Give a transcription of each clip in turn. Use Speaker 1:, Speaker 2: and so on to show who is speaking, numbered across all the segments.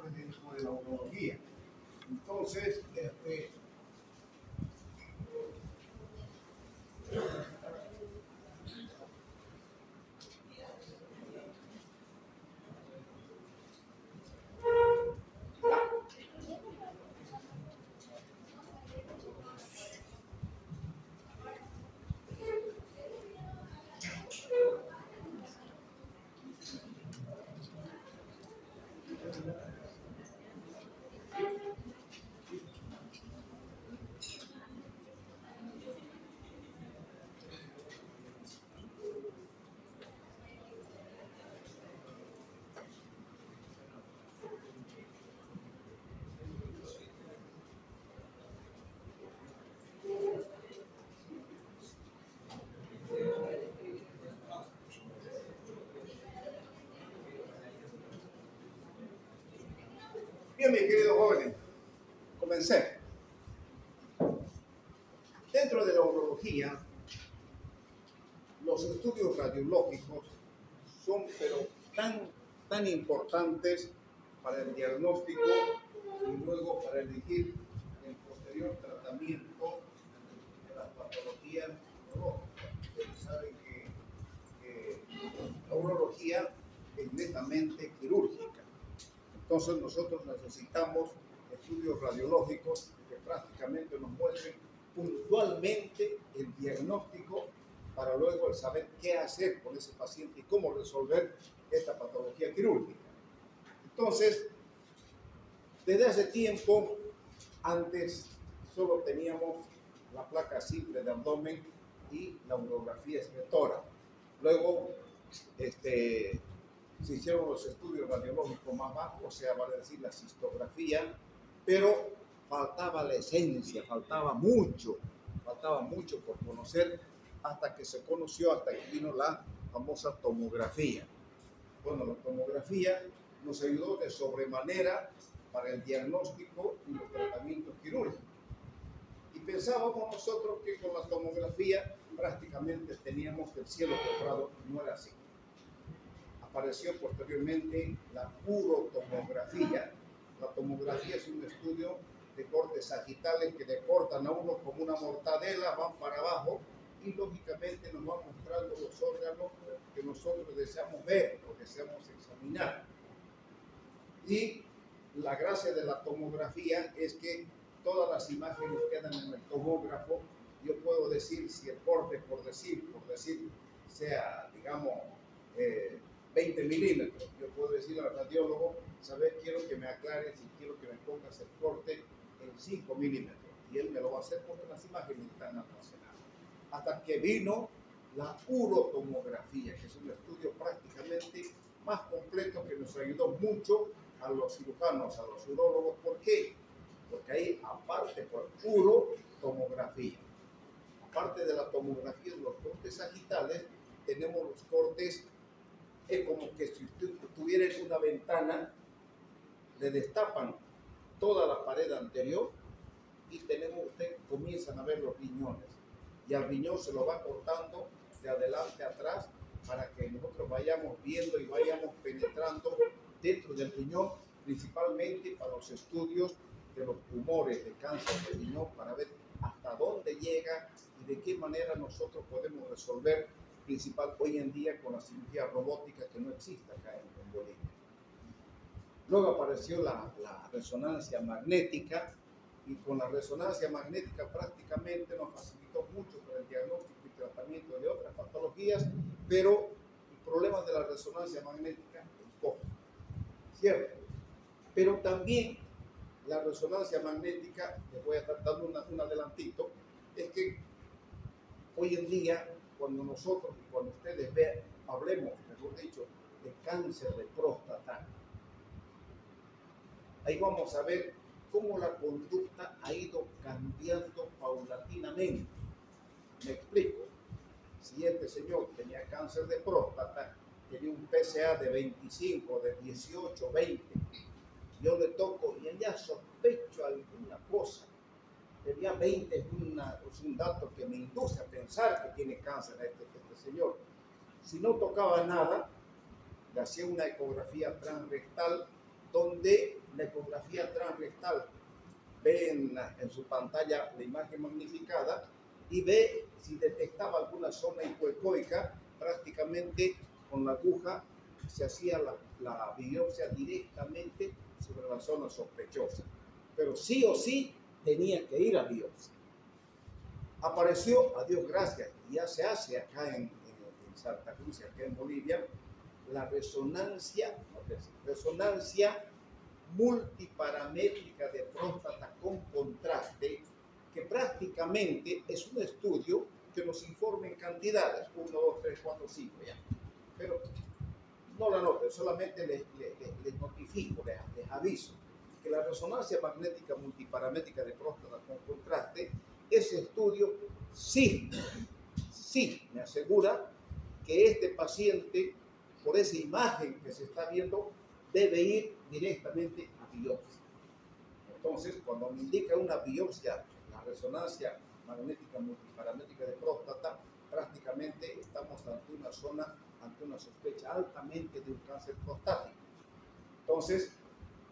Speaker 1: parte dentro de la urología. Entonces, bien, mis queridos jóvenes, comencé. Dentro de la urología, los estudios radiológicos son tan importantes para el diagnóstico y luego para elegir el posterior tratamiento de las patologías urológicas. Ustedes saben que la urología es netamente quirúrgica. Entonces nosotros necesitamos estudios radiológicos que prácticamente nos muestren puntualmente el diagnóstico para luego el saber qué hacer con ese paciente y cómo resolver esta patología quirúrgica. Entonces, desde hace tiempo, antes solo teníamos la placa simple de abdomen y la urografía excretora. Luego, se hicieron los estudios radiológicos más bajos, o sea, vale decir la cistografía, pero faltaba la esencia, faltaba mucho por conocer hasta que se conoció, hasta que vino la famosa tomografía. Bueno, la tomografía nos ayudó de sobremanera para el diagnóstico y los tratamientos quirúrgicos. Y pensábamos nosotros que con la tomografía prácticamente teníamos el cielo comprado, y no era así. Apareció posteriormente la urotomografía. La tomografía es un estudio de cortes sagitales que le cortan a uno como una mortadela, van para abajo y lógicamente nos van mostrando los órganos que nosotros deseamos ver o deseamos examinar. Y la gracia de la tomografía es que todas las imágenes quedan en el tomógrafo. Yo puedo decir si el corte, por decir, sea, digamos, 20 milímetros. Yo puedo decir al radiólogo, ¿sabes? Quiero que me aclares y quiero que me pongas el corte en 5 milímetros. Y él me lo va a hacer porque las imágenes están almacenadas. Hasta que vino la urotomografía, que es un estudio prácticamente más completo que nos ayudó mucho a los cirujanos, a los urólogos. ¿Por qué? Porque ahí, aparte por urotomografía, aparte de la tomografía de los cortes sagitales, tenemos los cortes. Es como que si usted tuviera una ventana, le destapan toda la pared anterior y comienzan a ver los riñones. Y al riñón se lo va cortando de adelante a atrás para que nosotros vayamos viendo y vayamos penetrando dentro del riñón, principalmente para los estudios de los tumores de cáncer de riñón, para ver hasta dónde llega y de qué manera nosotros podemos resolver, principal hoy en día con la cirugía robótica que no existe acá en Bolivia. Luego apareció la resonancia magnética y con la resonancia magnética prácticamente nos facilitó mucho para el diagnóstico y tratamiento de otras patologías, pero el problema de la resonancia magnética es poco, ¿cierto? Pero también la resonancia magnética, les voy a dar un adelantito, es que hoy en día cuando nosotros y cuando ustedes hablemos, mejor dicho, de cáncer de próstata, ahí vamos a ver cómo la conducta ha ido cambiando paulatinamente. Me explico. Si este señor tenía cáncer de próstata, tenía un PSA de 25, de 18, 20, yo le toco y ya sospecho alguna cosa. Tenía 20 es un dato que me induce a pensar que tiene cáncer este señor. Si no tocaba nada, le hacía una ecografía transrectal donde la ecografía transrectal, ve en su pantalla la imagen magnificada y ve si detectaba alguna zona hipoecoica. Prácticamente con la aguja se hacía la biopsia directamente sobre la zona sospechosa, pero sí o sí tenía que ir a biopsia. Apareció, a Dios gracias, ya se hace acá en Santa Cruz, acá en Bolivia, la resonancia multiparamétrica de próstata con contraste, que prácticamente es un estudio que nos informa en cantidades, 1, 2, 3, 4, 5, ya. Pero no la noten, solamente les notifico, les aviso que la resonancia magnética multiparamétrica de próstata con contraste, ese estudio sí me asegura que este paciente, por esa imagen que se está viendo, debe ir directamente a biopsia. Entonces, cuando me indica una biopsia, la resonancia magnética multiparamétrica de próstata, prácticamente estamos ante una sospecha altamente de un cáncer prostático. Entonces,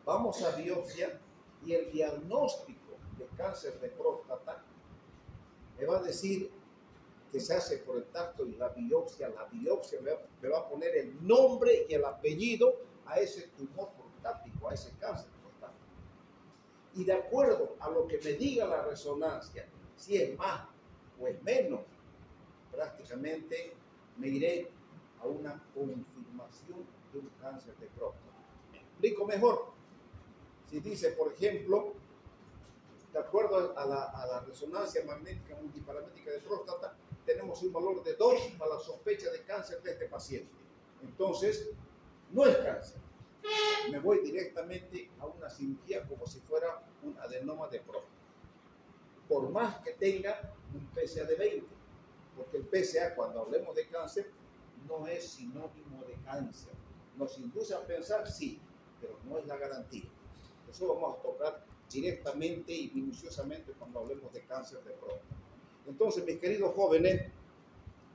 Speaker 1: vamos a biopsia y el diagnóstico de cáncer de próstata me va a decir que se hace por el tacto y la biopsia me va a poner el nombre y el apellido a ese tumor prostático, a ese cáncer prostático. Y de acuerdo a lo que me diga la resonancia, si es más o es menos, prácticamente me iré a una confirmación de un cáncer de próstata. Me explico mejor. Si dice, por ejemplo, de acuerdo a la resonancia magnética multiparamétrica de próstata, tenemos un valor de 2 para la sospecha de cáncer de este paciente. Entonces, no es cáncer. Me voy directamente a una cirugía como si fuera un adenoma de próstata. Por más que tenga un PSA de 20, porque el PSA, cuando hablemos de cáncer, no es sinónimo de cáncer. Nos induce a pensar, sí, pero no es la garantía. Eso vamos a tocar directamente y minuciosamente cuando hablemos de cáncer de próstata. Entonces, mis queridos jóvenes,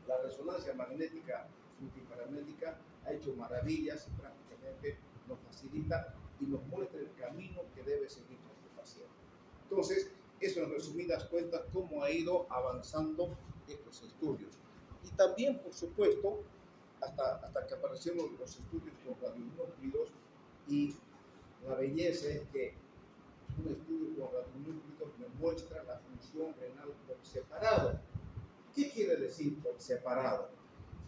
Speaker 1: la resonancia magnética multiparamétrica ha hecho maravillas y prácticamente nos facilita y nos muestra el camino que debe seguir nuestro paciente. Entonces, eso en resumidas cuentas, cómo ha ido avanzando estos estudios. Y también, por supuesto, hasta que aparecieron los estudios con radionúclidos, y la belleza es que un estudio con radionúclidos me muestra la función renal por separado. ¿Qué quiere decir por separado?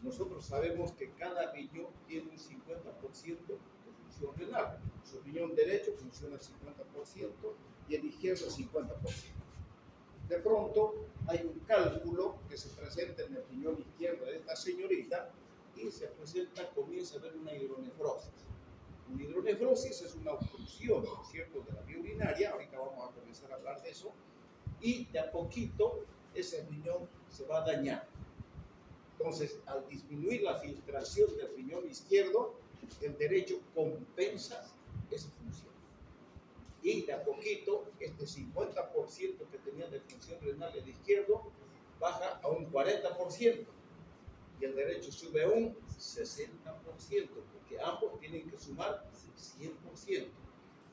Speaker 1: Nosotros sabemos que cada riñón tiene un 50% de función renal. Su riñón derecho funciona al 50% y el izquierdo al 50%. De pronto hay un cálculo que se presenta en el riñón izquierdo de esta señorita y comienza a haber una hidronefrosis. Una hidronefrosis es una obstrucción, ¿cierto?, de la vía urinaria. Ahorita vamos a comenzar a hablar de eso. Y de a poquito ese riñón se va a dañar. Entonces, al disminuir la filtración del riñón izquierdo, el derecho compensa esa función. Y de a poquito, este 50% que tenía de función renal el izquierdo baja a un 40%. Y el derecho sube a un 60%, porque ambos tienen que sumar 100%,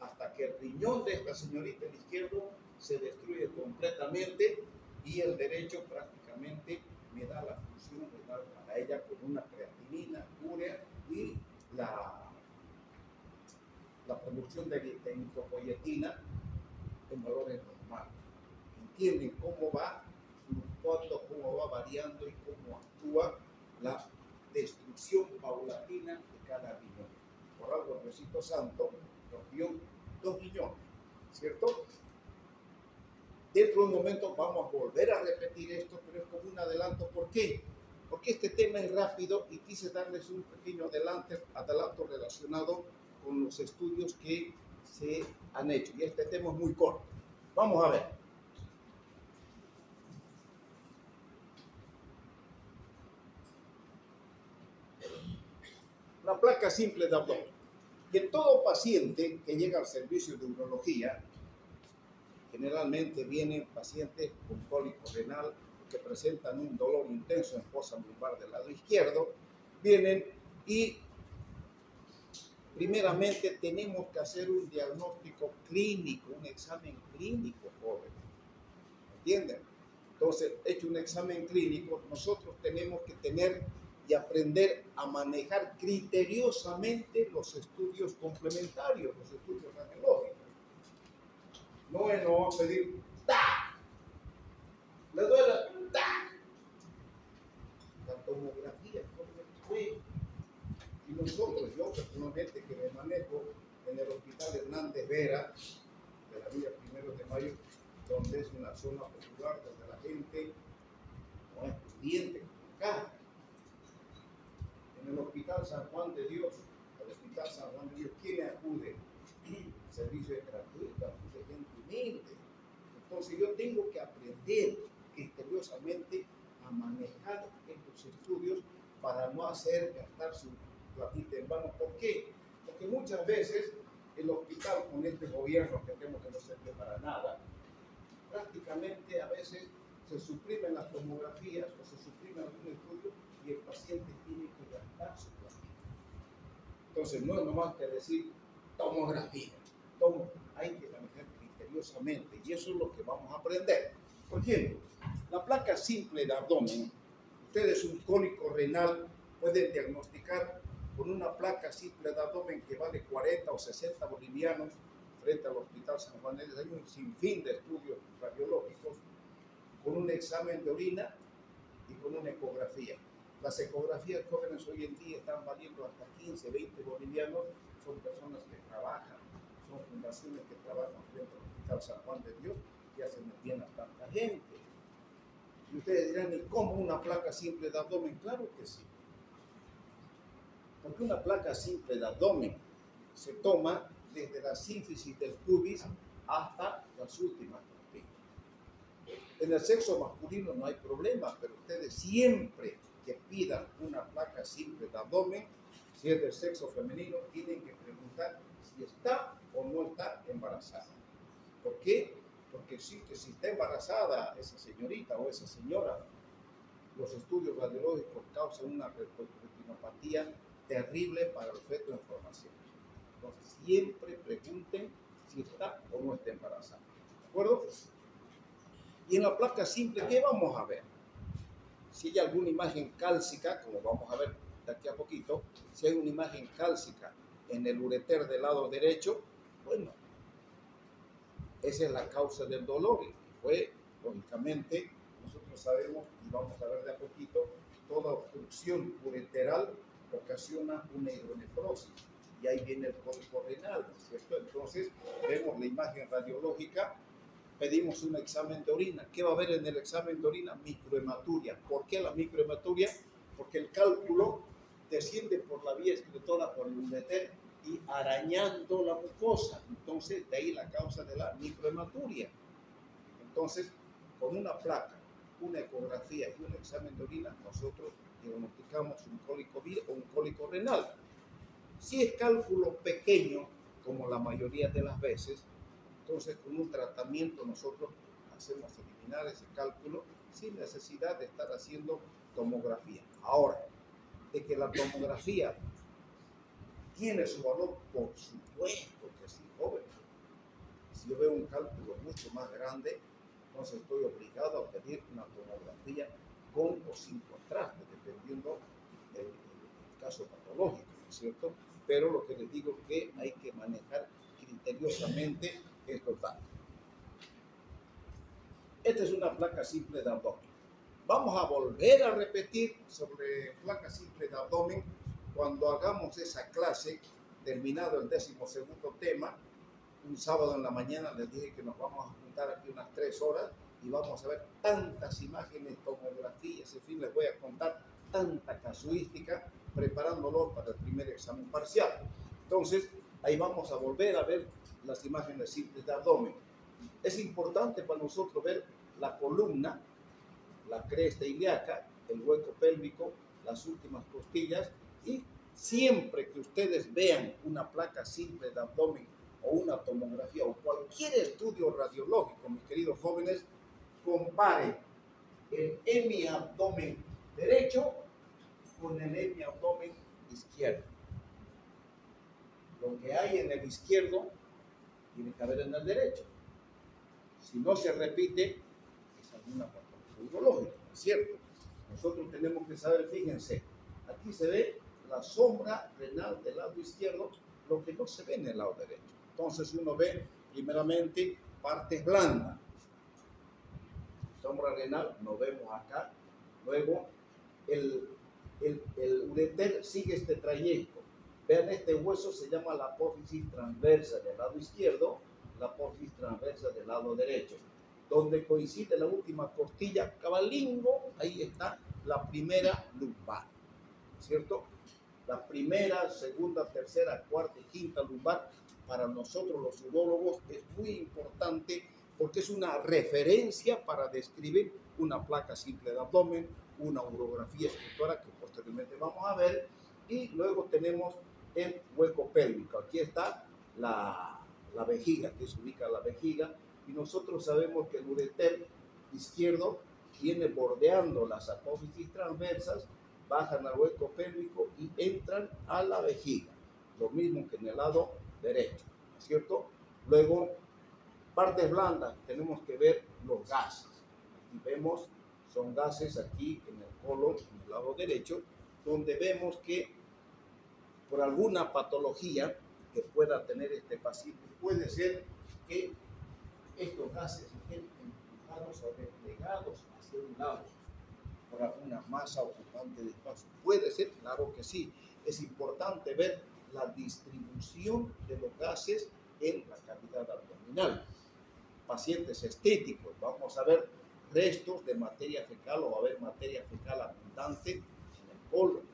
Speaker 1: hasta que el riñón de esta señorita, el izquierdo, se destruye completamente y el derecho prácticamente me da la función renal para ella con una creatinina, urea y la producción de eritropoyetina en valores normales. Entienden cómo va fluctuando, cómo va variando y cómo actúa la destrucción paulatina de cada riñón. Por algo el Diosito Santo nos dio 2 riñones, ¿cierto? Dentro de un momento vamos a volver a repetir esto, pero es como un adelanto. ¿Por qué? Porque este tema es rápido y quise darles un pequeño adelanto relacionado con los estudios que se han hecho. Y este tema es muy corto. Vamos a ver. La placa simple de abdomen. Que todo paciente que llega al servicio de urología, generalmente vienen pacientes con cólico renal que presentan un dolor intenso en fosa lumbar del lado izquierdo, vienen y primeramente tenemos que hacer un diagnóstico clínico, un examen clínico, joven. ¿Entienden? Entonces, hecho un examen clínico, nosotros tenemos que tener y aprender a manejar criteriosamente los estudios complementarios, los estudios radiológicos. No va a pedir, ¡tac! ¿Le duele? ¡Tac! La tomografía, ¿cómo fue? Y nosotros, yo personalmente que me manejo en el Hospital Hernández Vera, de la Villa 1 de Mayo, donde es una zona popular donde la gente no es pudiente acá. En el Hospital San Juan de Dios, el Hospital San Juan de Dios, ¿quién acude? El servicio es gratuito, acude gente humilde. Entonces yo tengo que aprender criteriosamente a manejar estos estudios para no hacer gastar su platita en vano. ¿Por qué? Porque muchas veces el hospital con este gobierno que tenemos que no sirve para nada, prácticamente a veces se suprimen las tomografías o se suprimen algún estudio y el paciente tiene que gastar su platita. Entonces no es nomás que decir tomografía, hay que manejar criteriosamente y eso es lo que vamos a aprender. Por ejemplo, la placa simple de abdomen, ustedes un cólico renal pueden diagnosticar con una placa simple de abdomen que vale 40 o 60 bolivianos frente al Hospital San Juan de Dios. Hay un sinfín de estudios radiológicos con un examen de orina y con una ecografía. Las ecografías jóvenes hoy en día están valiendo hasta 15, 20 bolivianos. Son personas que trabajan, son fundaciones que trabajan frente al Hospital San Juan de Dios y hacen bien a tanta gente. Y ustedes dirán, ¿y cómo una placa simple de abdomen? Claro que sí. Porque una placa simple de abdomen se toma desde la sínfisis del pubis hasta las últimas costillas. En el sexo masculino no hay problema, pero ustedes siempre que pidan una placa simple de abdomen, si es del sexo femenino, tienen que preguntar si está o no está embarazada. ¿Por qué? Porque si está embarazada esa señorita o esa señora, los estudios radiológicos causan una retinopatía terrible para el feto en formación. Entonces, siempre pregunten si está o no está embarazada. ¿De acuerdo? Y en la placa simple, ¿qué vamos a ver? Si hay alguna imagen cálcica, como vamos a ver de aquí a poquito, si hay una imagen cálcica en el ureter del lado derecho, bueno, esa es la causa del dolor. Y fue, lógicamente, nosotros sabemos, y vamos a ver de a poquito, toda obstrucción ureteral ocasiona una hidronefrosis. Y ahí viene el cólico renal, ¿cierto? Entonces, vemos la imagen radiológica, pedimos un examen de orina. ¿Qué va a haber en el examen de orina? Microhematuria. ¿Por qué la microhematuria? Porque el cálculo desciende por la vía excretora, por el ureter, y arañando la mucosa. Entonces, de ahí la causa de la microhematuria. Entonces, con una placa, una ecografía y un examen de orina, nosotros diagnosticamos un cólico o un cólico renal. Si es cálculo pequeño, como la mayoría de las veces, entonces con un tratamiento nosotros hacemos eliminar ese cálculo sin necesidad de estar haciendo tomografía. Ahora, de que la tomografía tiene su valor, por supuesto que sí, joven. Si yo veo un cálculo mucho más grande, entonces estoy obligado a pedir una tomografía con o sin contraste, dependiendo del caso patológico, ¿no es cierto? Pero lo que les digo es que hay que manejar criteriosamente estos datos. Esta es una placa simple de abdomen. Vamos a volver a repetir sobre placa simple de abdomen cuando hagamos esa clase, terminado el 12º tema. Un sábado en la mañana les dije que nos vamos a juntar aquí unas 3 horas y vamos a ver tantas imágenes, tomografías, en fin, les voy a contar tanta casuística preparándolo para el primer examen parcial. Entonces, ahí vamos a volver a ver las imágenes simples de abdomen. Es importante para nosotros ver la columna, la cresta ilíaca, el hueco pélvico, las últimas costillas, y siempre que ustedes vean una placa simple de abdomen o una tomografía o cualquier estudio radiológico, mis queridos jóvenes, comparen el hemiabdomen derecho con el hemiabdomen izquierdo. Lo que hay en el izquierdo tiene que haber en el derecho. Si no se repite, es alguna patología urológica, ¿no es cierto? Nosotros tenemos que saber, fíjense, aquí se ve la sombra renal del lado izquierdo, lo que no se ve en el lado derecho. Entonces uno ve primeramente partes blandas. Sombra renal, lo vemos acá. Luego el ureter sigue este trayecto. Vean, este hueso se llama la apófisis transversa del lado izquierdo, la apófisis transversa del lado derecho. Donde coincide la última costilla cabalingo, ahí está la primera lumbar, ¿cierto? La primera, segunda, tercera, cuarta y quinta lumbar, para nosotros los urólogos es muy importante porque es una referencia para describir una placa simple de abdomen, una urografía escritora que posteriormente vamos a ver, y luego tenemos el hueco pélvico. Aquí está la vejiga, que se ubica la vejiga, y nosotros sabemos que el ureter izquierdo viene bordeando las apófisis transversas, bajan al hueco pélvico y entran a la vejiga, lo mismo que en el lado derecho, ¿no es cierto? Luego, partes blandas, tenemos que ver los gases. Aquí vemos, son gases aquí en el colon, en el lado derecho, donde vemos que por alguna patología que pueda tener este paciente, puede ser que estos gases estén empujados o desplegados hacia un lado por alguna masa ocupante de espacio. Puede ser, claro que sí. Es importante ver la distribución de los gases en la cavidad abdominal. Pacientes estéticos, vamos a ver restos de materia fecal o va a haber materia fecal abundante en el colon.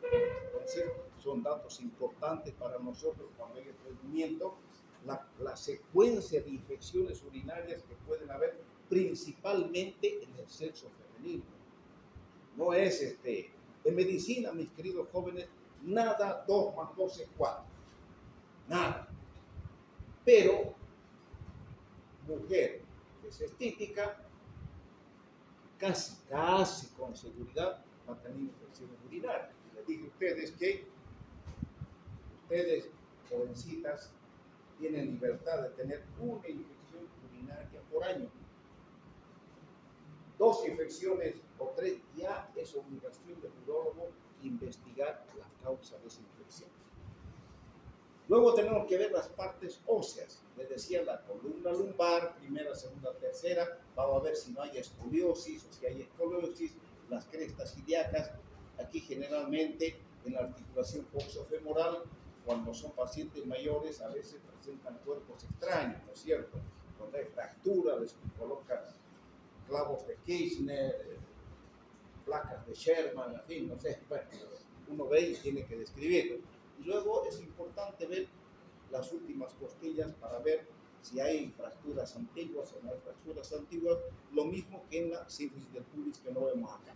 Speaker 1: Entonces, son datos importantes para nosotros cuando hay estreñimiento. La secuencia de infecciones urinarias que pueden haber principalmente en el sexo femenino. No es en medicina, mis queridos jóvenes, nada 2 más 2 es 4. Nada. Pero, mujer que es estética, casi con seguridad va a tener infecciones urinarias. Les dije a ustedes que ustedes, jovencitas, tienen libertad de tener una infección urinaria por año. 2 infecciones o 3, ya es obligación del urólogo investigar la causa de esa infección. Luego tenemos que ver las partes óseas. Les decía, la columna lumbar, primera, segunda, tercera. Vamos a ver si no hay escoliosis o si hay escoliosis, las crestas ilíacas. Aquí generalmente en la articulación coxofemoral, cuando son pacientes mayores, a veces presentan cuerpos extraños, ¿no es cierto? Cuando hay fractura, les colocan clavos de Kirchner, placas de Sherman, en fin, no sé, bueno, uno ve y tiene que describirlo. Y luego es importante ver las últimas costillas para ver si hay fracturas antiguas o no hay fracturas antiguas, lo mismo que en la sífilis del pubis que no vemos acá.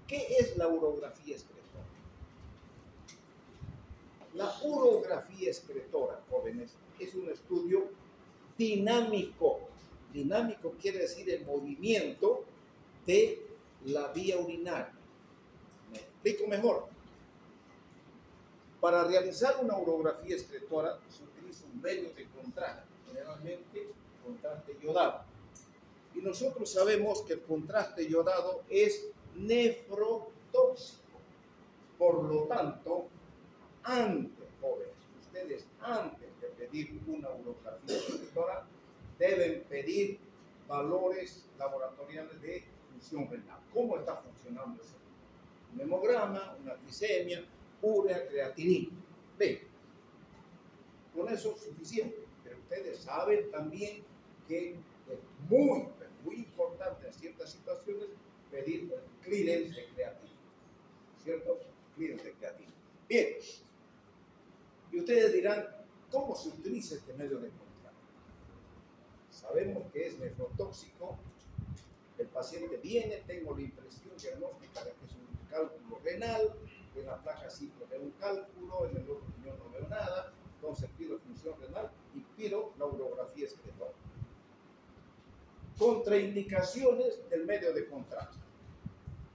Speaker 1: ¿Qué es la urografía excretora? La urografía excretora, jóvenes, es un estudio dinámico. Dinámico quiere decir el movimiento de la vía urinaria. ¿Me explico mejor? Para realizar una urografía excretora se utiliza un medio de contraste, generalmente contraste iodado. Y nosotros sabemos que el contraste iodado es nefrotóxico. Por lo tanto, antes, jóvenes, ustedes antes de pedir una urografía excretora, deben pedir valores laboratoriales de función renal. ¿Cómo está funcionando eso? Un hemograma, una glicemia, urea, creatinina. Ven, con eso es suficiente. Pero ustedes saben también que es muy importante en ciertas situaciones pedir clearance de creatina. ¿Cierto? Clearance de creatina. Bien. Y ustedes dirán, ¿cómo se utiliza este medio de contraste? Sabemos que es nefrotóxico. El paciente viene, tengo la impresión diagnóstica de que es un cálculo renal, en la placa simple veo un cálculo, en el otro riñón no veo nada, entonces pido función renal y pido la urografía excretora. Contraindicaciones del medio de contraste.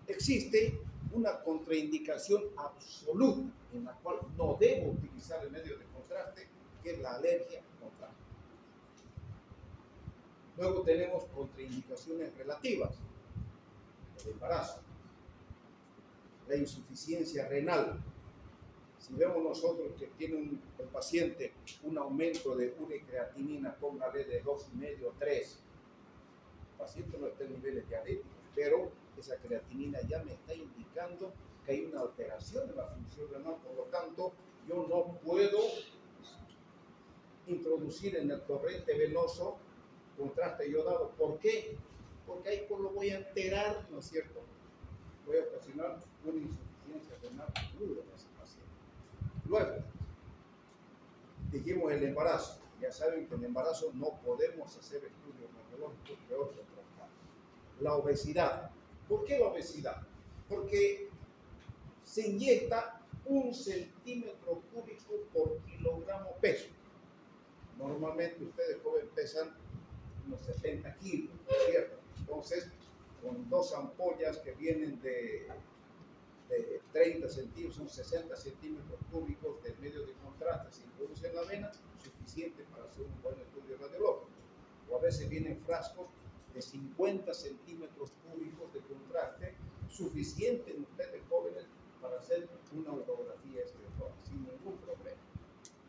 Speaker 1: Existe una contraindicación absoluta en la cual no debo utilizar el medio de contraste contraste, que es la alergia al contraste. Luego tenemos contraindicaciones relativas, el embarazo, la insuficiencia renal. Si vemos nosotros que tiene el paciente un aumento de urecreatinina, póngale de 2,5 a 3, el paciente no está en niveles diabéticos, pero esa creatinina ya me está indicando que hay una alteración en la función renal, por lo tanto, yo no puedo introducir en el torrente venoso contraste iodado. ¿Por qué? Porque ahí pues lo voy a alterar, ¿no es cierto? Voy a ocasionar una insuficiencia renal aguda en ese paciente. Luego, dijimos el embarazo. Ya saben que en el embarazo no podemos hacer estudios radiológicos de otro traslado. La obesidad. ¿Por qué la obesidad? Porque se inyecta 1 centímetro cúbico por kilogramo peso. Normalmente ustedes jóvenes pesan unos 70 kilos, ¿cierto? Entonces, con 2 ampollas que vienen de 30 centímetros, son 60 centímetros cúbicos del medio de contraste, se introduce en la vena, suficiente para hacer un buen estudio radiológico. O a veces vienen frascos de 50 centímetros cúbicos de contraste, suficiente en ustedes jóvenes para hacer una urografía esclerótica sin ningún problema.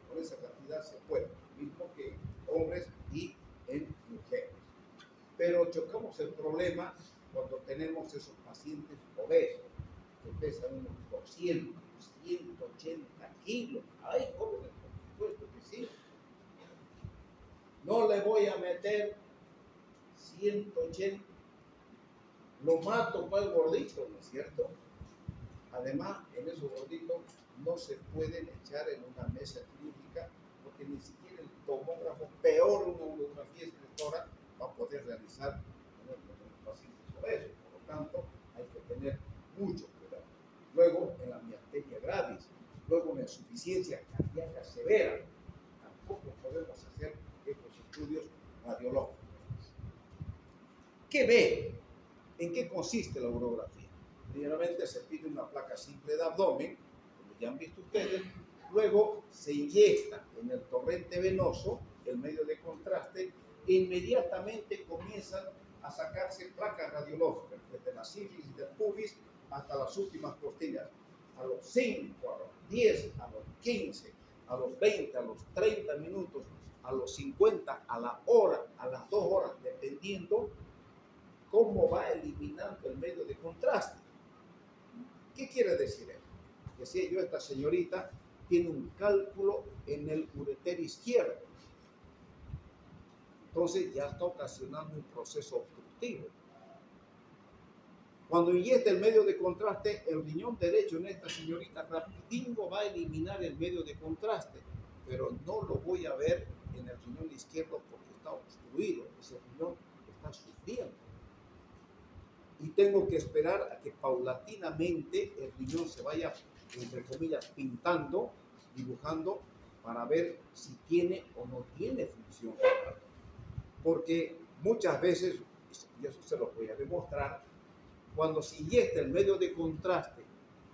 Speaker 1: Con esa cantidad se puede, mismo que hombres y en mujeres. Pero chocamos el problema cuando tenemos esos pacientes obesos que pesan unos 200, 180 kilos. Ay, jóvenes, por supuesto que sí. No le voy a meter 180. Lo mato para el gordito, ¿no es cierto? Además, en esos gorditos no se pueden echar en una mesa quirúrgica porque ni siquiera el tomógrafo, peor una urografía esclerótica, va a poder realizar en los pacientes obesos. Por lo tanto, hay que tener mucho cuidado. Luego, en la miastenia gravis, luego en la insuficiencia cardíaca severa, tampoco podemos hacer estos estudios radiológicos. ¿Qué ve? ¿En qué consiste la urografía? Primeramente se pide una placa simple de abdomen, como ya han visto ustedes, luego se inyecta en el torrente venoso el medio de contraste e inmediatamente comienzan a sacarse placas radiológicas, desde la sífilis del pubis hasta las últimas costillas, a los 5, a los 10, a los 15, a los 20, a los 30 minutos, a los 50, a la hora, a las 2 horas, dependiendo cómo va eliminando el medio de contraste. ¿Qué quiere decir eso? Decía yo, esta señorita tiene un cálculo en el ureter izquierdo. Entonces ya está ocasionando un proceso obstructivo. Cuando inyecta el medio de contraste, el riñón derecho en esta señorita rapidingo va a eliminar el medio de contraste, pero no lo voy a ver en el riñón izquierdo porque está obstruido. Ese riñón está sufriendo. Y tengo que esperar a que paulatinamente el riñón se vaya, entre comillas, pintando, dibujando, para ver si tiene o no tiene función renal. Porque muchas veces, y eso se lo voy a demostrar, cuando se inyecta el medio de contraste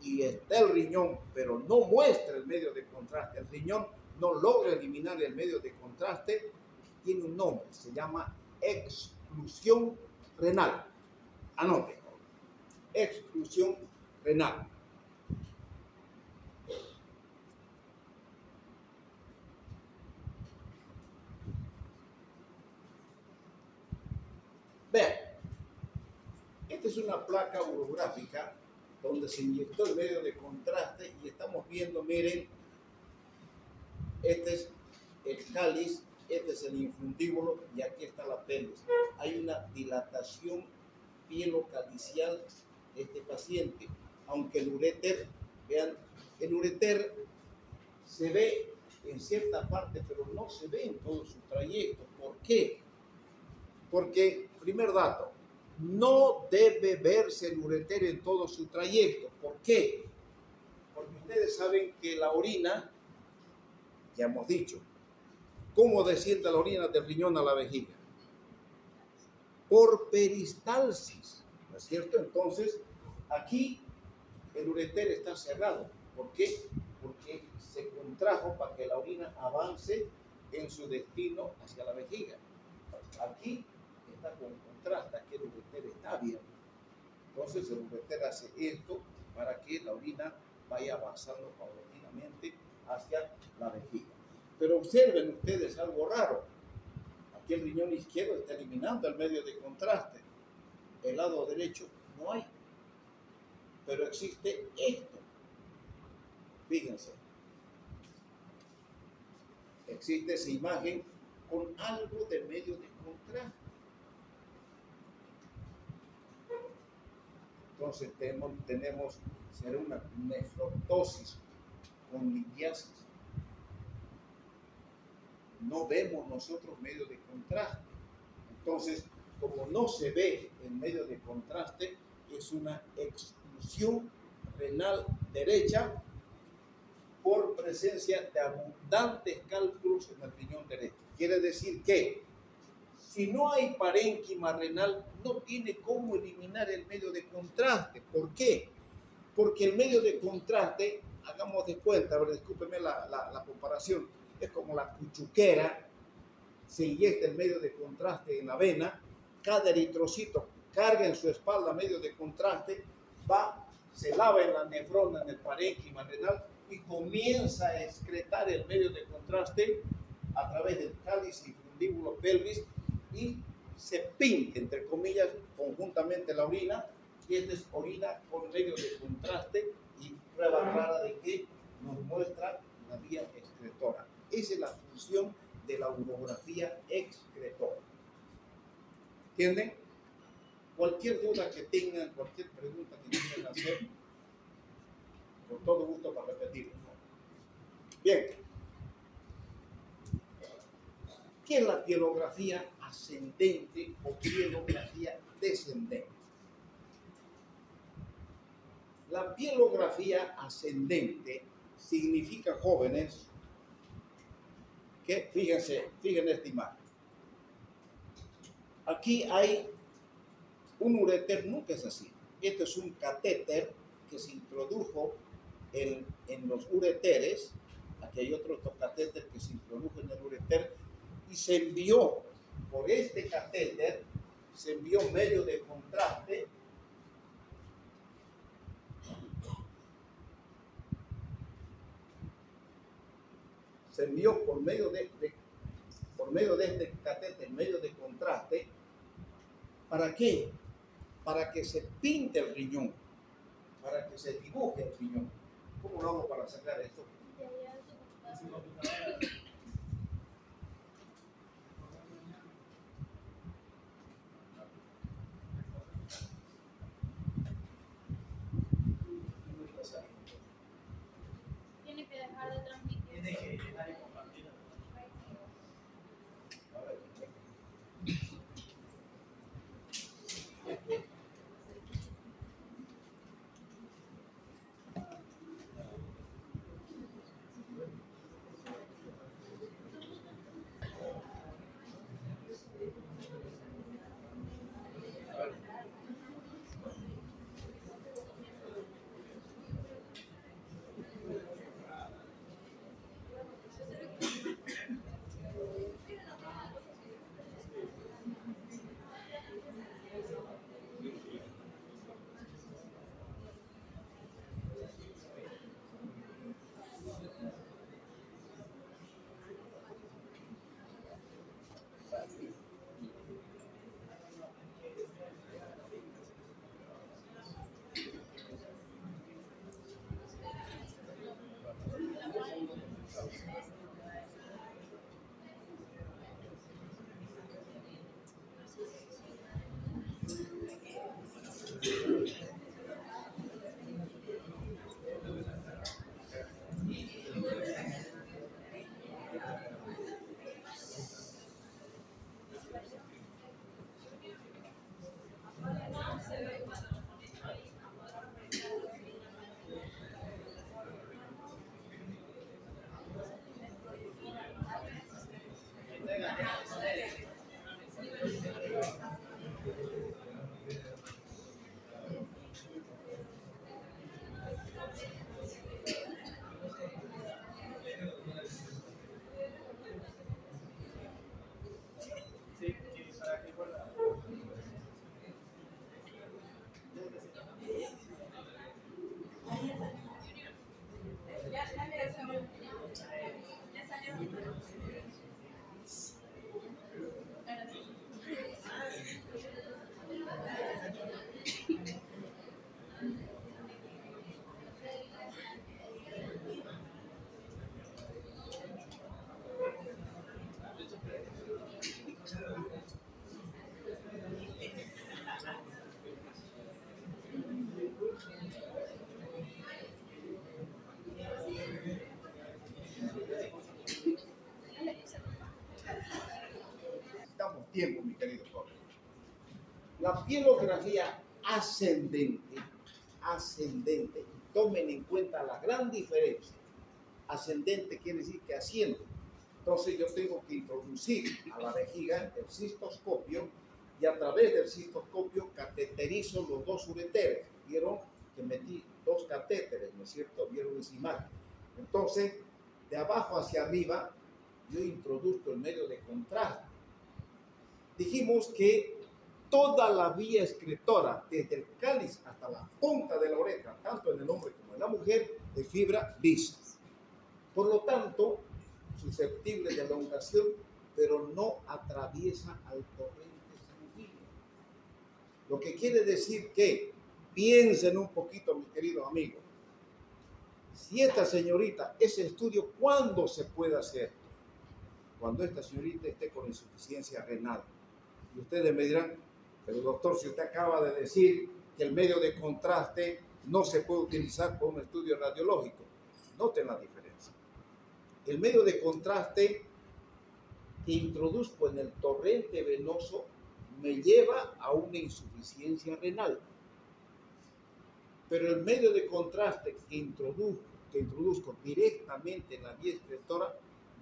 Speaker 1: y está el riñón, pero no muestra el medio de contraste, el riñón no logra eliminar el medio de contraste, tiene un nombre, se llama exclusión renal. Anote, exclusión renal. Vean, esta es una placa urográfica donde se inyectó el medio de contraste y estamos viendo, miren, este es el cáliz, este es el infundíbulo y aquí está la pelvis. Hay una dilatación pielocalicial de este paciente, aunque el uréter, vean, el uréter se ve en cierta parte, pero no se ve en todo su trayecto. ¿Por qué? Porque, primer dato, no debe verse el uréter en todo su trayecto. ¿Por qué? Porque ustedes saben que la orina, ya hemos dicho, ¿cómo desciende la orina del riñón a la vejiga? Por peristalsis, ¿no es cierto? Entonces, aquí el uréter está cerrado. ¿Por qué? Porque se se contrajo para que la orina avance en su destino hacia la vejiga. Aquí está con contraste, aquí el ureter está abierto. Entonces el ureter hace esto para que la orina vaya avanzando paulatinamente hacia la vejiga. Pero observen ustedes algo raro. Aquí el riñón izquierdo está eliminando el medio de contraste. El lado derecho no hay. Pero existe esto. Fíjense. Existe esa imagen con algo de medio de contraste. Entonces tenemos será una nefrotosis con litiasis. No vemos nosotros medio de contraste. Entonces, como no se ve el medio de contraste, es una exclusión renal derecha por presencia de abundantes cálculos en el riñón derecho. Quiere decir que si no hay parénquima renal, no tiene cómo eliminar el medio de contraste. ¿Por qué? Porque el medio de contraste, hagamos de cuenta, discúlpeme la comparación, es como la cuchuquera, se inyecta el medio de contraste en la vena, cada eritrocito carga en su espalda medio de contraste, se lava en la nefrona, en el parénquima renal, y comienza a excretar el medio de contraste a través del cáliz y fundíbulo pelvis, y se pinta, entre comillas, conjuntamente la orina, y esta es orina con medio de contraste, y prueba clara de que nos muestra la vía excretora. Esa es la función de la urografía excretora. ¿Entienden? Cualquier duda que tengan, cualquier pregunta que quieran hacer, con todo gusto para repetirlo. Bien. ¿Qué es la pielografía ascendente o pielografía descendente? La pielografía ascendente significa, jóvenes, que fíjense esta imagen. Aquí hay un ureter, nunca es así. Este es un catéter que se introdujo en los ureteres. Aquí hay otro catéter que se introdujo en el ureter y se envió por este catéter, se envió medio de contraste se envió por medio de este catéter, medio de contraste. ¿Para qué? Para que se pinte el riñón, para que se dibuje el riñón. ¿Cómo lo hago para sacar esto?
Speaker 2: Tiene que dejar de transmitir.
Speaker 3: Tiene que dejar de compartir.
Speaker 1: tiempo, mi querido joven. La pielografía ascendente, tomen en cuenta la gran diferencia. Ascendente quiere decir que asciende. Entonces yo tengo que introducir a la vejiga el cistoscopio y a través del cistoscopio cateterizo los dos ureteres. Vieron que metí dos catéteres, ¿no es cierto? Vieron esa imagen. Entonces, de abajo hacia arriba, yo introduzco el medio de contraste. Dijimos que toda la vía excretora, desde el cáliz hasta la punta de la oreja, tanto en el hombre como en la mujer, de fibra lisa. Por lo tanto, susceptible de elongación, pero no atraviesa al torrente sanguíneo. Lo que quiere decir que, piensen un poquito, mis queridos amigos, si esta señorita, ese estudio, ¿cuándo se puede hacer? Cuando esta señorita esté con insuficiencia renal. Y ustedes me dirán, pero doctor, si usted acaba de decir que el medio de contraste no se puede utilizar por un estudio radiológico. Noten la diferencia. El medio de contraste que introduzco en el torrente venoso me lleva a una insuficiencia renal. Pero el medio de contraste que introduzco directamente en la vía excretora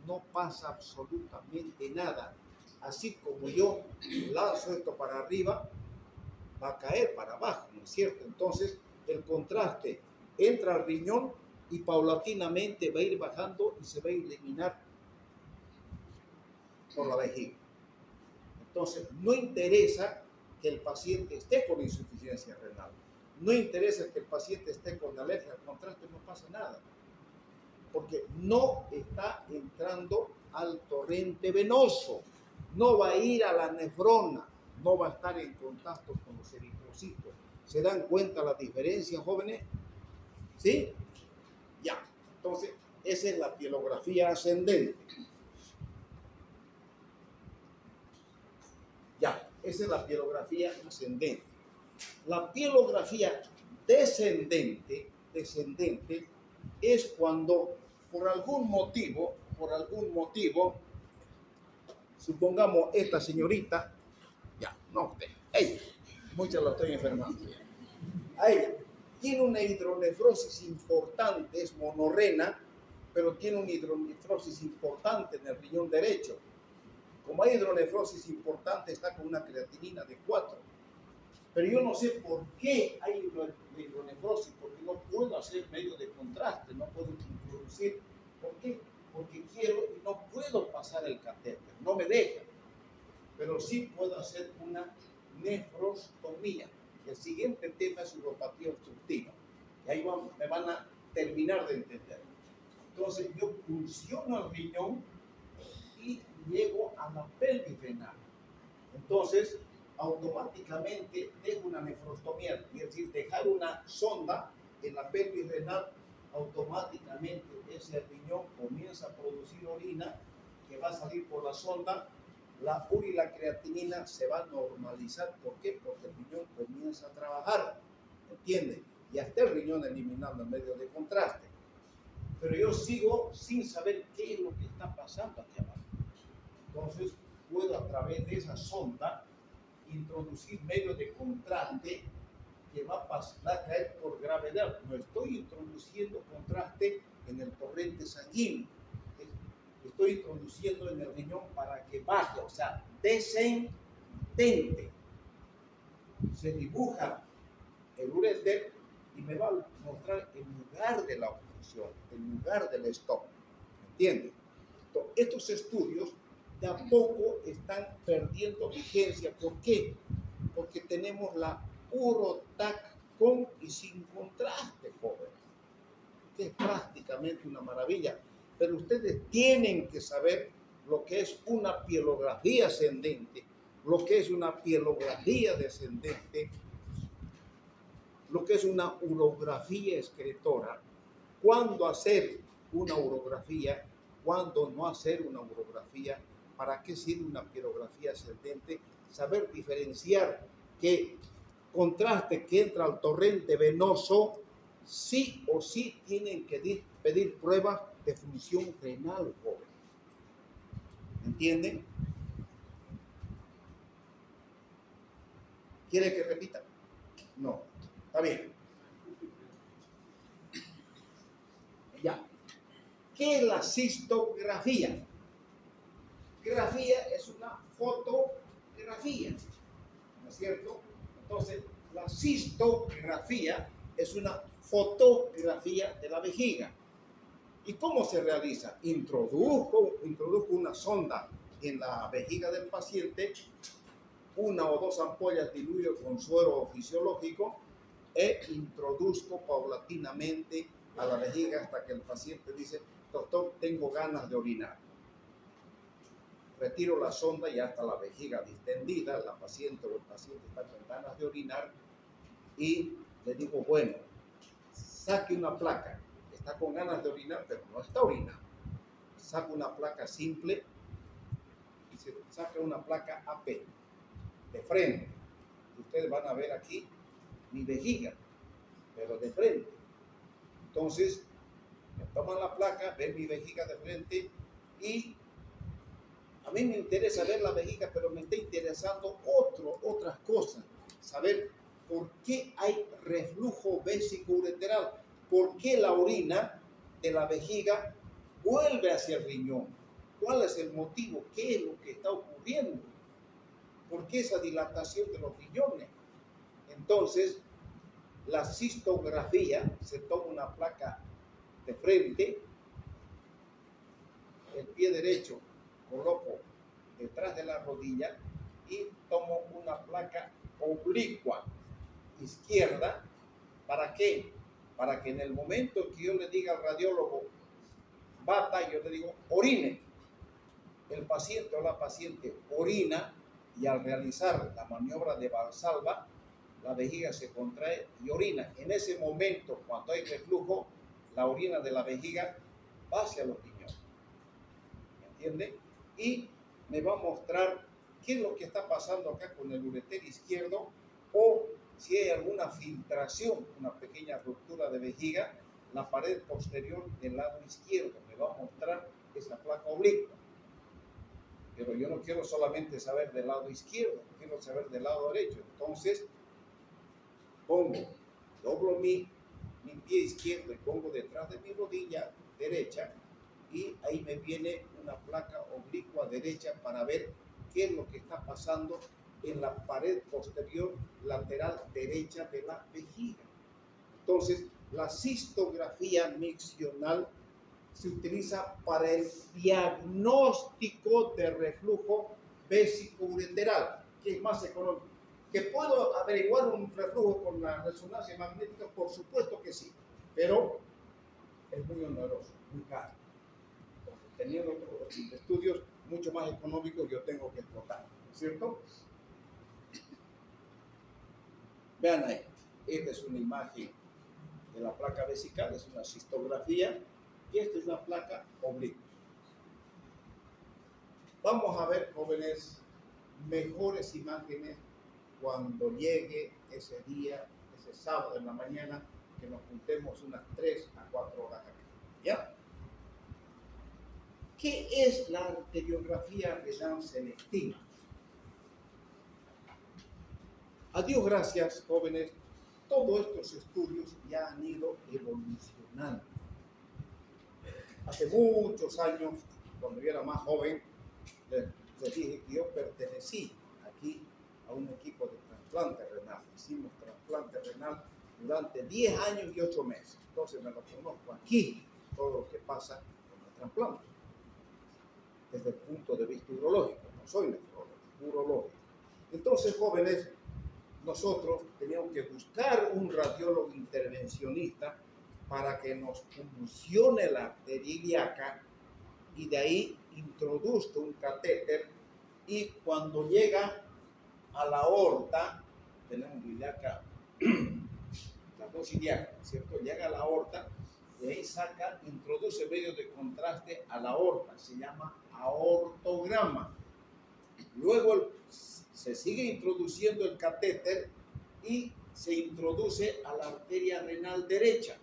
Speaker 1: no pasa absolutamente nada. Así como yo lanzo esto para arriba, va a caer para abajo, ¿no es cierto? Entonces, el contraste entra al riñón y paulatinamente va a ir bajando y se va a eliminar por la vejiga. Entonces, no interesa que el paciente esté con insuficiencia renal. No interesa que el paciente esté con alergia al contraste, no pasa nada. Porque no está entrando al torrente venoso. No va a ir a la nefrona. No va a estar en contacto con los eritrocitos. ¿Se dan cuenta la diferencia, jóvenes? ¿Sí? Ya. Entonces, esa es la pielografía ascendente. Ya, esa es la pielografía ascendente. La pielografía descendente es cuando por algún motivo, supongamos esta señorita, ya, no usted, ella, muchas la estoy enfermando, a ella, tiene una hidronefrosis importante, es monorrena, pero tiene una hidronefrosis importante en el riñón derecho. Como hay hidronefrosis importante, está con una creatinina de 4. Pero yo no sé por qué hay hidronefrosis, porque no puedo hacer medio de contraste, no puedo introducir. ¿Por qué? Porque quiero y no puedo pasar el catéter, no me deja. Pero sí puedo hacer una nefrostomía. El siguiente tema es uropatía obstructiva. Y ahí me van a terminar de entender. Entonces yo funciono el riñón y llego a la pelvis renal. Entonces, automáticamente dejo una nefrostomía, es decir, dejar una sonda en la pelvis renal, automáticamente ese riñón comienza a producir orina que va a salir por la sonda, la urea y la creatinina se van a normalizar. ¿Por qué? Porque el riñón comienza a trabajar, ¿entienden? Y hasta el riñón eliminando el medio de contraste. Pero yo sigo sin saber qué es lo que está pasando aquí abajo. Entonces, puedo a través de esa sonda introducir medio de contraste que va a caer por gravedad. No estoy introduciendo contraste en el torrente sanguíneo. Estoy introduciendo en el riñón para que baje, o sea, descendente. Se dibuja el ureter y me va a mostrar el lugar de la obstrucción, el lugar del stop. ¿Entienden? Entonces, estos estudios de a poco están perdiendo vigencia. ¿Por qué? Porque tenemos la Urotac con y sin contraste, joven, que es prácticamente una maravilla. Pero ustedes tienen que saber lo que es una pielografía ascendente, lo que es una pielografía descendente, lo que es una urografía excretora, cuándo hacer una urografía, cuándo no hacer una urografía, para qué sirve una pielografía ascendente, saber diferenciar que contraste que entra al torrente venoso, sí o sí tienen que pedir pruebas de función renal, joven. ¿Entienden? ¿Quiere que repita? No. Está bien. Ya. ¿Qué es la cistografía? Grafía es una fotografía, ¿no es cierto? Entonces, la cistografía es una fotografía de la vejiga. ¿Y cómo se realiza? Introduzco una sonda en la vejiga del paciente, 1 o 2 ampollas diluido con suero fisiológico e introduzco paulatinamente a la vejiga hasta que el paciente dice: doctor, tengo ganas de orinar. Retiro la sonda y hasta la vejiga distendida, la paciente o el paciente está con ganas de orinar y le digo: bueno, saque una placa. Está con ganas de orinar, pero no está orinando. Saca una placa simple y se saca una placa AP de frente. Ustedes van a ver aquí mi vejiga, pero de frente. Entonces, me toman la placa, ven mi vejiga de frente y a mí me interesa ver la vejiga, pero me está interesando otras cosas. Saber por qué hay reflujo vésico-ureteral, por qué la orina de la vejiga vuelve hacia el riñón. ¿Cuál es el motivo? ¿Qué es lo que está ocurriendo? ¿Por qué esa dilatación de los riñones? Entonces, la cistografía, se toma una placa de frente, el pie derecho coloco detrás de la rodilla y tomo una placa oblicua izquierda. ¿Para qué? Para que en el momento que yo le diga al radiólogo bata, yo le digo orine. El paciente o la paciente orina y al realizar la maniobra de Valsalva, la vejiga se contrae y orina. En ese momento, cuando hay reflujo, la orina de la vejiga va hacia los riñones. ¿Me entiende? Y me va a mostrar qué es lo que está pasando acá con el ureter izquierdo o si hay alguna filtración, una pequeña ruptura de vejiga, la pared posterior del lado izquierdo. Me va a mostrar esa placa oblicua. Pero yo no quiero solamente saber del lado izquierdo, quiero saber del lado derecho. Entonces, doblo mi pie izquierdo y pongo detrás de mi rodilla derecha y ahí me viene una placa oblicua derecha para ver qué es lo que está pasando en la pared posterior lateral derecha de la vejiga. Entonces, la cistografía miccional se utiliza para el diagnóstico de reflujo vésico-ureteral, que es más económico. ¿Que puedo averiguar un reflujo con la resonancia magnética? Por supuesto que sí, pero es muy oneroso, muy caro. Porque teniendo otros estudios mucho más económicos, yo tengo que explotar, ¿cierto? Vean ahí, esta es una imagen de la placa vesical, es una cistografía, y esta es una placa oblicua. Vamos a ver, jóvenes, mejores imágenes cuando llegue ese día, ese sábado en la mañana, que nos juntemos unas 3 a 4 horas acá. ¿Ya? ¿Qué es la arteriografía renal selectiva? A Dios gracias, jóvenes, todos estos estudios ya han ido evolucionando. Hace muchos años, cuando yo era más joven, les dije que yo pertenecí aquí a un equipo de trasplante renal. Hicimos trasplante renal durante 10 años y 8 meses. Entonces me lo conozco aquí, todo lo que pasa con el trasplante. Desde el punto de vista urológico, no soy nefrólogo, urológico. Entonces, jóvenes, nosotros teníamos que buscar un radiólogo intervencionista para que nos funcione la arteria ilíaca y de ahí introduzca un catéter y cuando llega a la aorta, tenemos ilíaca, las dos ilíacas, ¿cierto? Llega a la aorta y ahí introduce medio de contraste a la aorta, se llama aortograma. Luego se sigue introduciendo el catéter y se introduce a la arteria renal derecha.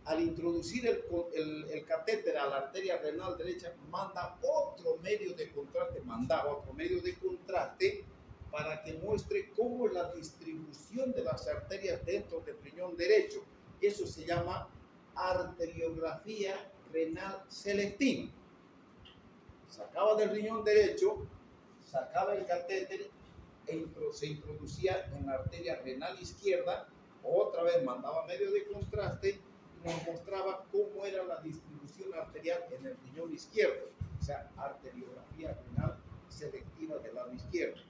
Speaker 1: Al introducir el catéter a la arteria renal derecha, mandaba otro medio de contraste para que muestre cómo es la distribución de las arterias dentro del riñón derecho. Eso se llama arteriografía renal selectiva. Sacaba del riñón derecho, sacaba el catéter, se introducía en la arteria renal izquierda, otra vez mandaba medio de contraste y nos mostraba cómo era la distribución arterial en el riñón izquierdo, o sea, arteriografía renal selectiva del lado izquierdo.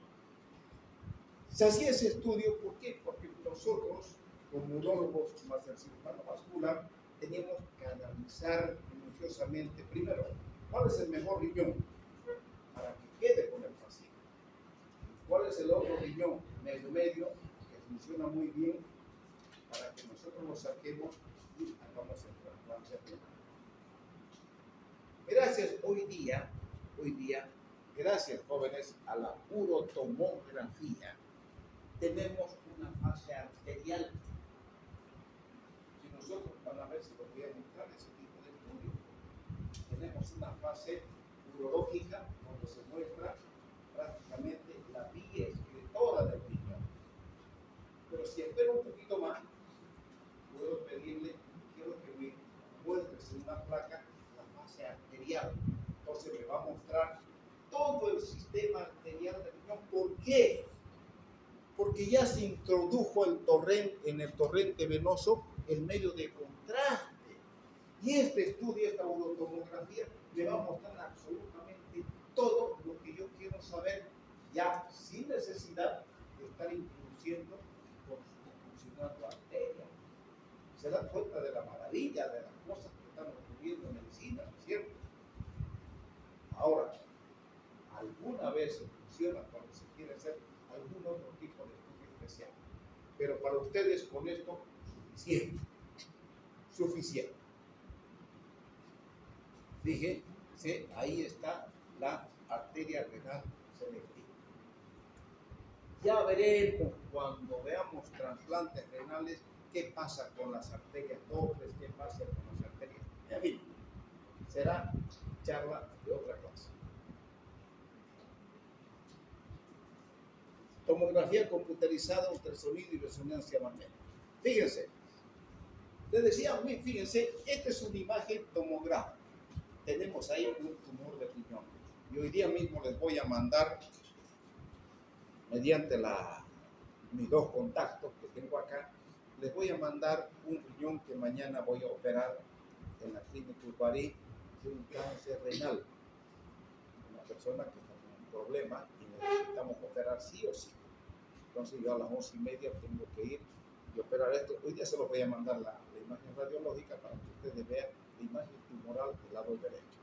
Speaker 1: Se hacía ese estudio, ¿por qué? Porque nosotros, como urólogos más el cirujano vascular, teníamos que analizar minuciosamente, primero, ¿cuál es el mejor riñón para que quede con el paciente? ¿Cuál es el otro riñón medio que funciona muy bien para que nosotros lo saquemos y hagamos el trasplante renal? Gracias hoy día, gracias jóvenes a la urotomografía, tenemos una fase arterial. Si nosotros van a ver si lo voy a mostrar ese tipo de estudio, tenemos una fase urológica donde se muestra prácticamente la vía excretora del riñón. Pero si espero un poquito más, puedo pedirle, quiero que me muestres en una placa la fase arterial. Entonces me va a mostrar todo el sistema arterial del riñón. ¿Por qué? Porque ya se introdujo en el torrente venoso el medio de contraste. Y este estudio, esta urotomografía, me va a mostrar absolutamente todo lo que yo quiero saber, ya sin necesidad de estar introduciendo por funcionando arteria. Se dan cuenta de la maravilla, de las cosas que están ocurriendo en medicina, ¿no es cierto? Ahora, alguna vez se funciona cuando se quiere hacer algún otro tipo de estudio especial. Pero para ustedes con esto, suficiente. Fíjense, ahí está la arteria renal selectiva. Ya veremos cuando veamos trasplantes renales qué pasa con las arterias dobles, qué pasa con las arterias. En fin, será charla de otra clase. Tomografía computerizada, ultrasonido y resonancia magnética. Fíjense, les decía, fíjense, esta es una imagen tomográfica. Tenemos ahí un tumor de riñón. Y hoy día mismo les voy a mandar, mediante mis dos contactos que tengo acá, les voy a mandar un riñón que mañana voy a operar en la clínica Ubarí de un cáncer renal. Una persona que está con un problema y necesitamos operar sí o sí. Entonces yo a las 11:30 tengo que ir y operar esto. Hoy día se los voy a mandar la imagen radiológica para que ustedes vean la imagen tumoral del lado derecho.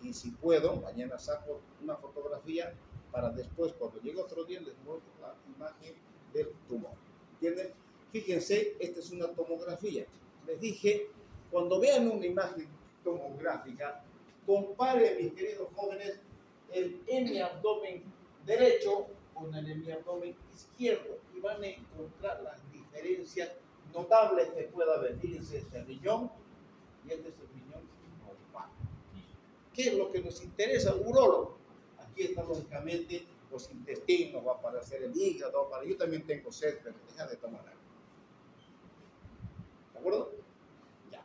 Speaker 1: Y si puedo, mañana saco una fotografía para después, cuando llegue otro día, les muestro la imagen del tumor. ¿Entienden? Fíjense, esta es una tomografía. Les dije, cuando vean una imagen tomográfica, comparen, mis queridos jóvenes, el hemiabdomen derecho con el hemiabdomen izquierdo y van a encontrar las diferencias notables que pueda haber. Fíjense, este riñón y este es el riñón normal. ¿Qué es lo que nos interesa al urólogo? Aquí están lógicamente los intestinos, va a aparecer el hígado, yo también tengo sed, pero deja de tomar agua. ¿De acuerdo? Ya.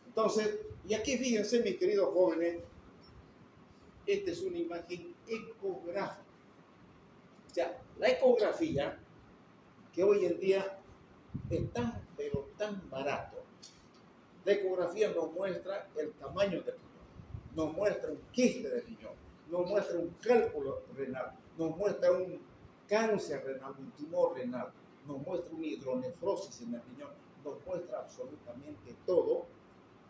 Speaker 1: Entonces, y aquí fíjense, mis queridos jóvenes, esta es una imagen ecográfica. O sea, la ecografía, que hoy en día es tan, pero tan barato. La ecografía nos muestra el tamaño del riñón, nos muestra un quiste de riñón, nos muestra un cálculo renal, nos muestra un cáncer renal, un tumor renal, nos muestra una hidronefrosis en el riñón, nos muestra absolutamente todo.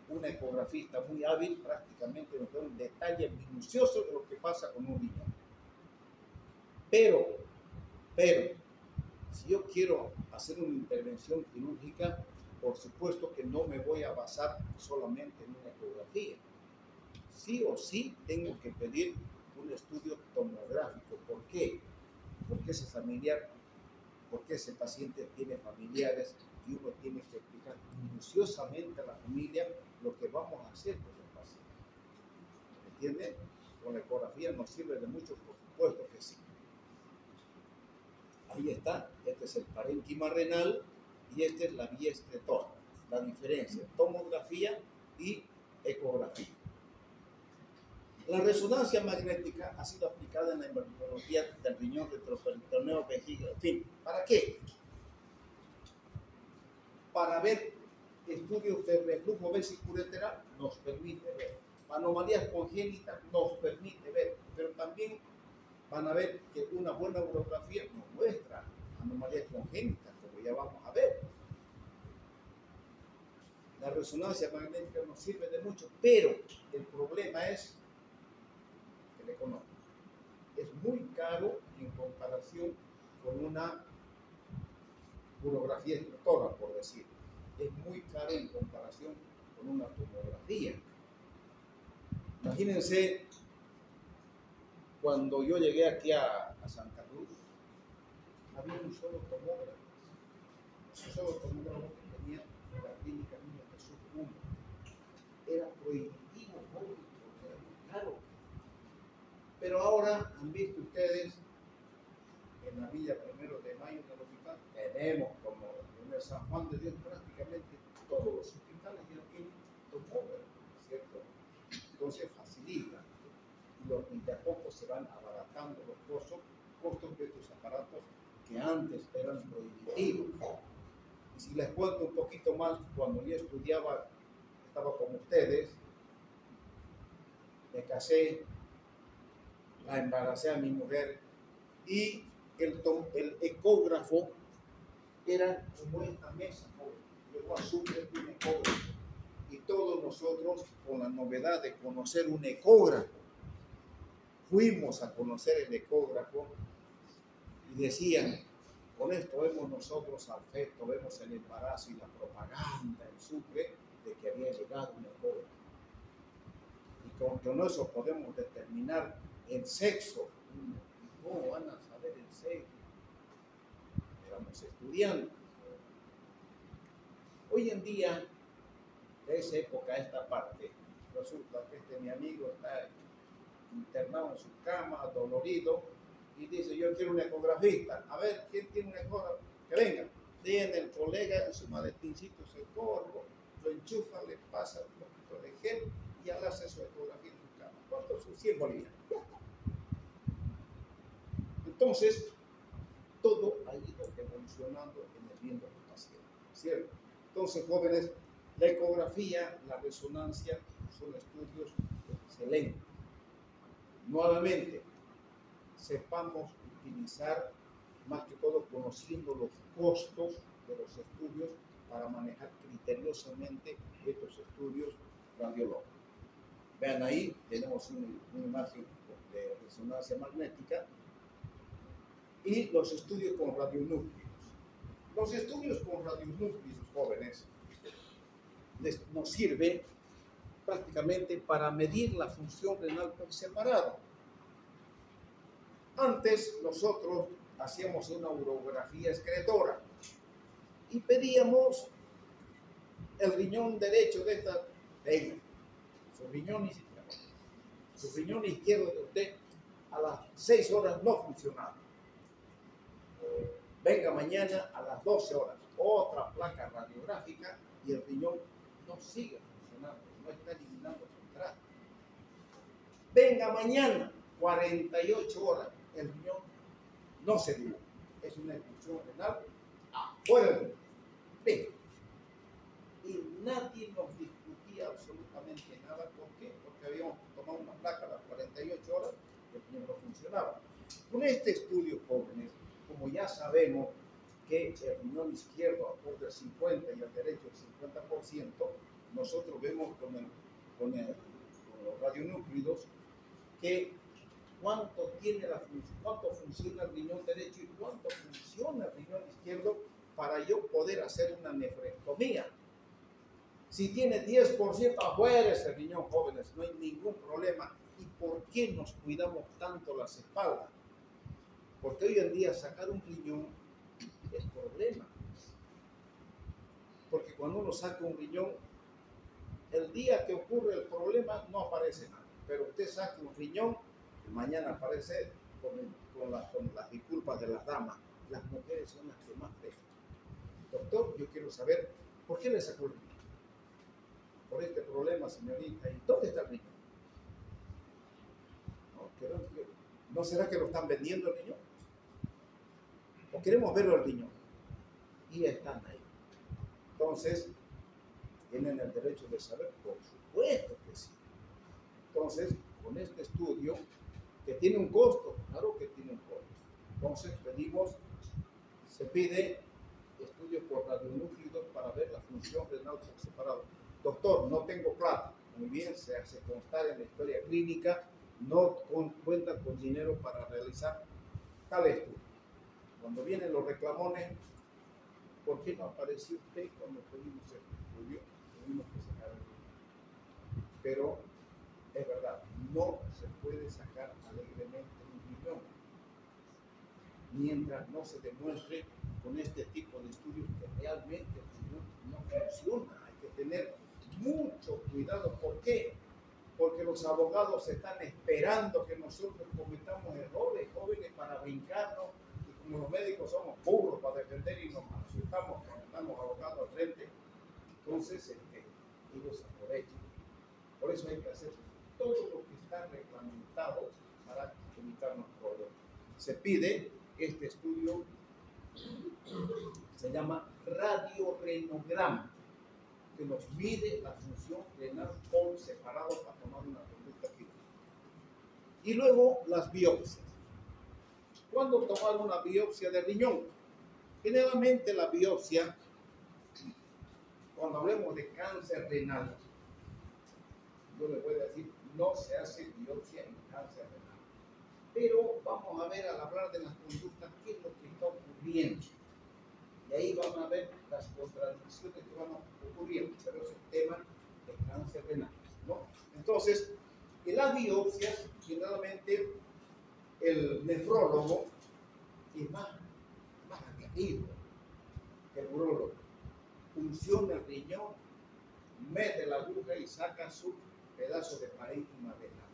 Speaker 1: Una ecografista muy hábil prácticamente nos da un detalle minucioso de lo que pasa con un riñón. Pero, si yo quiero hacer una intervención quirúrgica, por supuesto que no me voy a basar solamente en una ecografía. Sí o sí tengo que pedir un estudio tomográfico. ¿Por qué? Porque ese familiar, porque ese paciente tiene familiares y uno tiene que explicar minuciosamente a la familia lo que vamos a hacer con el paciente. ¿Entienden? Con la ecografía nos sirve de mucho, por supuesto que sí. Ahí está, este es el parénquima renal y esta es la vía excretora. La diferencia, tomografía y ecografía. La resonancia magnética ha sido aplicada en la endocrinología del riñón, retroperitoneo, vejiga, en fin. ¿Para qué? Para ver estudios de reflujo vesicular nos permite ver. Anomalías congénitas nos permite ver, pero también van a ver que una buena urografía nos muestra anomalías congénitas, como ya vamos a ver. La resonancia magnética nos sirve de mucho, pero el problema es el económico. Es muy caro en comparación con una urografía excretora, por decir. Es muy caro en comparación con una tomografía. Imagínense, cuando yo llegué aquí a Santa Cruz, había un solo tomógrafo. Un solo tomógrafo que tenía la clínica Niño Jesús 1. Era prohibitivo, porque era muy caro. Pero ahora han visto ustedes en la Villa 1 de Mayo del hospital, tenemos como en el San Juan de Dios prácticamente todos los hospitales ya tienen tomógrafo, ¿cierto? Entonces facilita y de a poco se van abaratando los costos de estos aparatos que antes eran prohibitivos. Y si les cuento un poquito más, cuando yo estudiaba, estaba con ustedes, me casé, la embaracé a mi mujer y el ecógrafo era como esta mesa, luego asume un ecógrafo. Y todos nosotros, con la novedad de conocer un ecógrafo, fuimos a conocer el ecógrafo y decían, con esto vemos nosotros al feto, vemos el embarazo y la propaganda en Sucre de que había llegado un ecógrafo. Y con eso podemos determinar el sexo. ¿Cómo van a saber el sexo? Éramos estudiantes. Hoy en día, de esa época a esta parte, resulta que mi amigo está internado en su cama, dolorido, y dice, yo quiero un ecografista. A ver, ¿quién tiene un ecógrafo? Que venga. Tiene el colega en su maletincito ese corvo, lo enchufa, le pasa un poquito de gel y ya le hace su ecografía en su cama. ¿Cuánto son? 100 bolivianos. Entonces, todo ha ido evolucionando en el bien de los pacientes, ¿cierto? Entonces, jóvenes, la ecografía, la resonancia son estudios excelentes. Nuevamente, sepamos utilizar, más que todo conociendo los costos de los estudios para manejar criteriosamente estos estudios radiológicos. Vean ahí, tenemos una imagen de resonancia magnética y los estudios con radionúcleos. Los estudios con radionúcleos, jóvenes, nos sirve prácticamente para medir la función renal por separado. Antes nosotros hacíamos una urografía excretora y pedíamos el riñón derecho de esta, venga, su riñón izquierdo de usted a las 6 horas no funcionaba. Venga mañana a las 12 horas, otra placa radiográfica y el riñón no sigue funcionando, no está eliminando contraste. Venga mañana, 48 horas, el riñón no se dibuja. Es una expulsión renal afuera del riñón. Y nadie nos discutía absolutamente nada. ¿Por qué? Porque habíamos tomado una placa a las 48 horas y el riñón no funcionaba. Con este estudio, jóvenes, como ya sabemos que el riñón izquierdo aporta el 50% y el derecho el 50%, nosotros vemos con los radionúclidos que cuánto funciona el riñón derecho y cuánto funciona el riñón izquierdo para yo poder hacer una nefrectomía. Si tiene 10% afuera ese riñón, jóvenes, no hay ningún problema. ¿Y por qué nos cuidamos tanto las espaldas? Porque hoy en día sacar un riñón es problema. Porque cuando uno saca un riñón, el día que ocurre el problema no aparece nada. Pero usted saca un riñón, mañana aparece con las disculpas de las damas. las mujeres son las que más dejan. Doctor, yo quiero saber, ¿por qué le sacó el riñón? Por este problema, señorita. ¿Y dónde está el riñón? ¿No será que lo están vendiendo el riñón? ¿O queremos verlo el riñón? Y están ahí. Entonces, tienen el derecho de saber, por supuesto que sí. Entonces, con este estudio, que tiene un costo, claro que tiene un costo. Entonces, se pide estudios por radionúclidos para ver la función renal por separado. Doctor, no tengo plata. Muy bien, se hace constar en la historia clínica, no cuenta con dinero para realizar tal estudio. Cuando vienen los reclamones, ¿por qué no apareció usted cuando pedimos el estudio? Tuvimos que sacar el riñón. Pero es verdad, no se puede sacar alegremente un riñón mientras no se demuestre con este tipo de estudios que realmente el riñón no funciona. Hay que tener mucho cuidado. ¿Por qué? Porque los abogados están esperando que nosotros cometamos errores jóvenes para brincarnos, y como los médicos somos burros para defender y nos asustamos cuando estamos abogados al frente, entonces ellos aprovechan. Por eso hay que hacer todo lo que está reglamentado para evitarnos problemas. Se pide este estudio, se llama radiorenograma, que nos mide la función renal por separado para tomar una conducta clínica. Y luego las biopsias. ¿Cuándo tomar una biopsia de riñón? Generalmente la biopsia, cuando hablemos de cáncer renal, yo les voy a decir, no se hace biopsia en cáncer renal. Pero vamos a ver al hablar de las conductas qué es lo que está ocurriendo. Y ahí van a ver las contradicciones que van ocurriendo. Pero es el tema de cáncer renal, ¿no? Entonces, en las biopsias, generalmente el nefrólogo es más aguerrido que el urólogo. Funciona el riñón, mete la aguja y saca su pedazo de parénquima renal.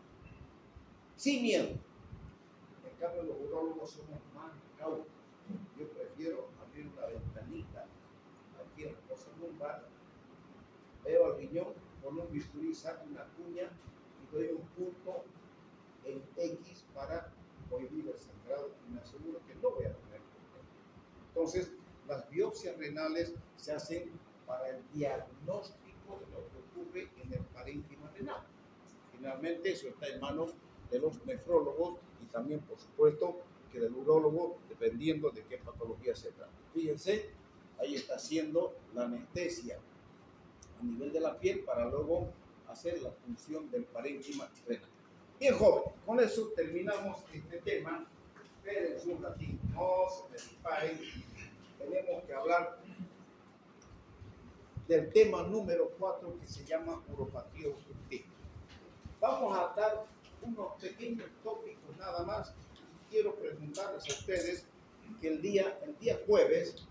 Speaker 1: Sin miedo. En cambio, los urólogos somos más cautos. Yo prefiero abrir una ventanita aquí en la fosa lumbar, veo al riñón, con un bisturí saco una cuña y doy un punto en X para prohibir el sangrado y me aseguro que no voy a tener problema. Entonces, las biopsias renales se hacen para el diagnóstico de lo que ocurre en el parénquima renal. Finalmente, eso está en manos de los nefrólogos y también, por supuesto, que del urólogo, dependiendo de qué patología se trata. Fíjense, ahí está haciendo la anestesia a nivel de la piel para luego hacer la función del parénquima renal. Bien, joven, con eso terminamos este tema. Espérense un ratito, no se me disparen. Tenemos que hablar del tema número 4 que se llama uropatía obstructiva. Vamos a dar unos pequeños tópicos nada más. Quiero preguntarles a ustedes que el día jueves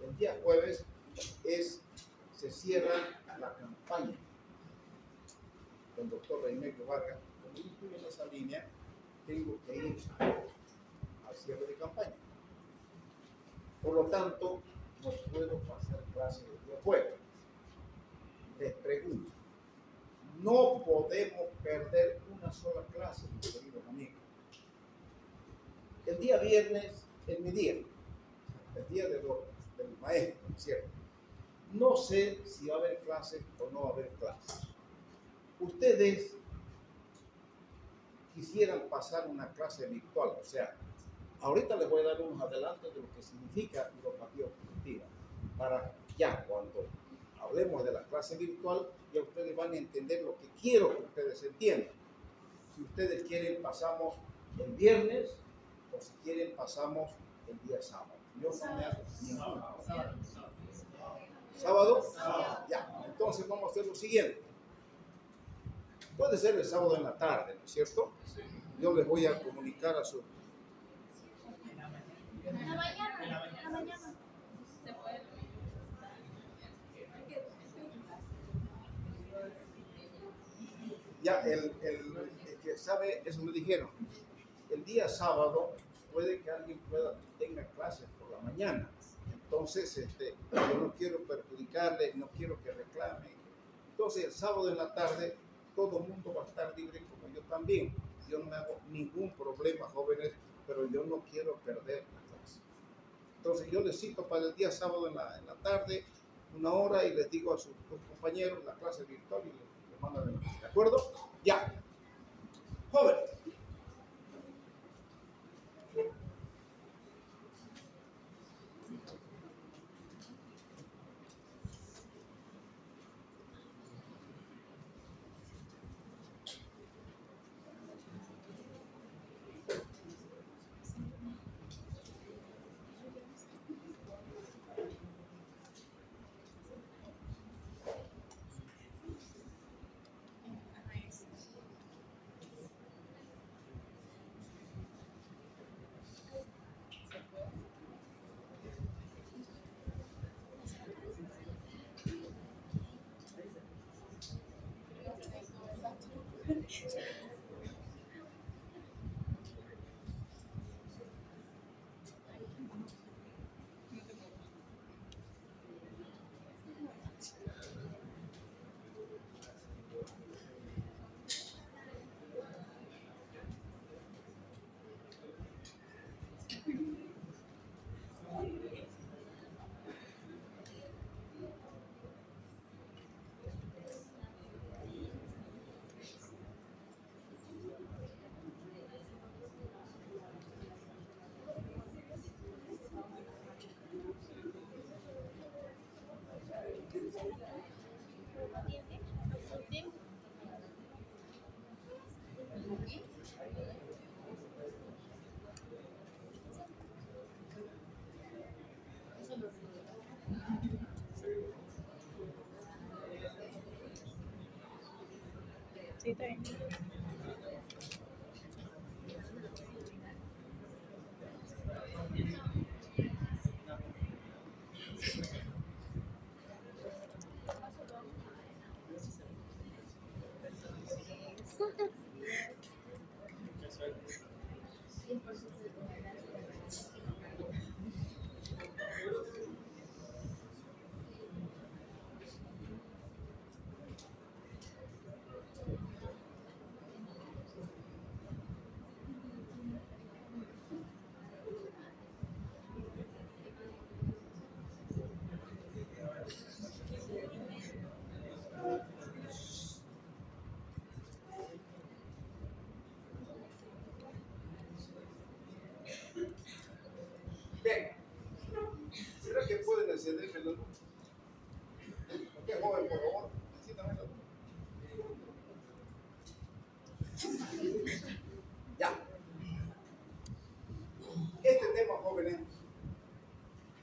Speaker 1: se cierra la campaña del doctor Reinerio Vargas. Como yo estoy en esa línea, tengo que ir al cierre de campaña. Por lo tanto, no puedo pasar clase el día jueves. Les pregunto, no podemos perder una sola clase, mis queridos amigos. El día viernes es mi día, el día del maestro, ¿cierto? No sé si va a haber clases o no va a haber clases. Ustedes quisieran pasar una clase virtual, o sea, ahorita les voy a dar unos adelantos de lo que significa uropatía obstructiva, para ya cuando hablemos de la clase virtual, ya ustedes van a entender lo que quiero que ustedes entiendan. Si ustedes quieren, pasamos el viernes, o si quieren, pasamos el día sábado. Yo no me hago ninguna. ¿Sábado? Ya, entonces vamos a hacer lo siguiente. Puede ser el sábado en la tarde, ¿no es cierto? Yo les voy a comunicar a su...
Speaker 2: En la mañana. Se puede.
Speaker 1: Ya, el que sabe, eso me dijeron. El día sábado puede que alguien tenga clases por la mañana. Entonces, yo no quiero perjudicarle, no quiero que reclame. Entonces, el sábado en la tarde, todo el mundo va a estar libre como yo también. Yo no me hago ningún problema, jóvenes, pero yo no quiero perder la clase. Entonces, yo les cito para el día sábado en la tarde, 1 hora, y les digo a sus compañeros la clase virtual y les mando de noche. ¿De acuerdo? Ya. Jóvenes.
Speaker 2: Sí, está bien.
Speaker 1: Bien. ¿Será que pueden encenderme la luz? Ok, joven, por favor, enciéndame la luz. Ya. Este tema, jóvenes,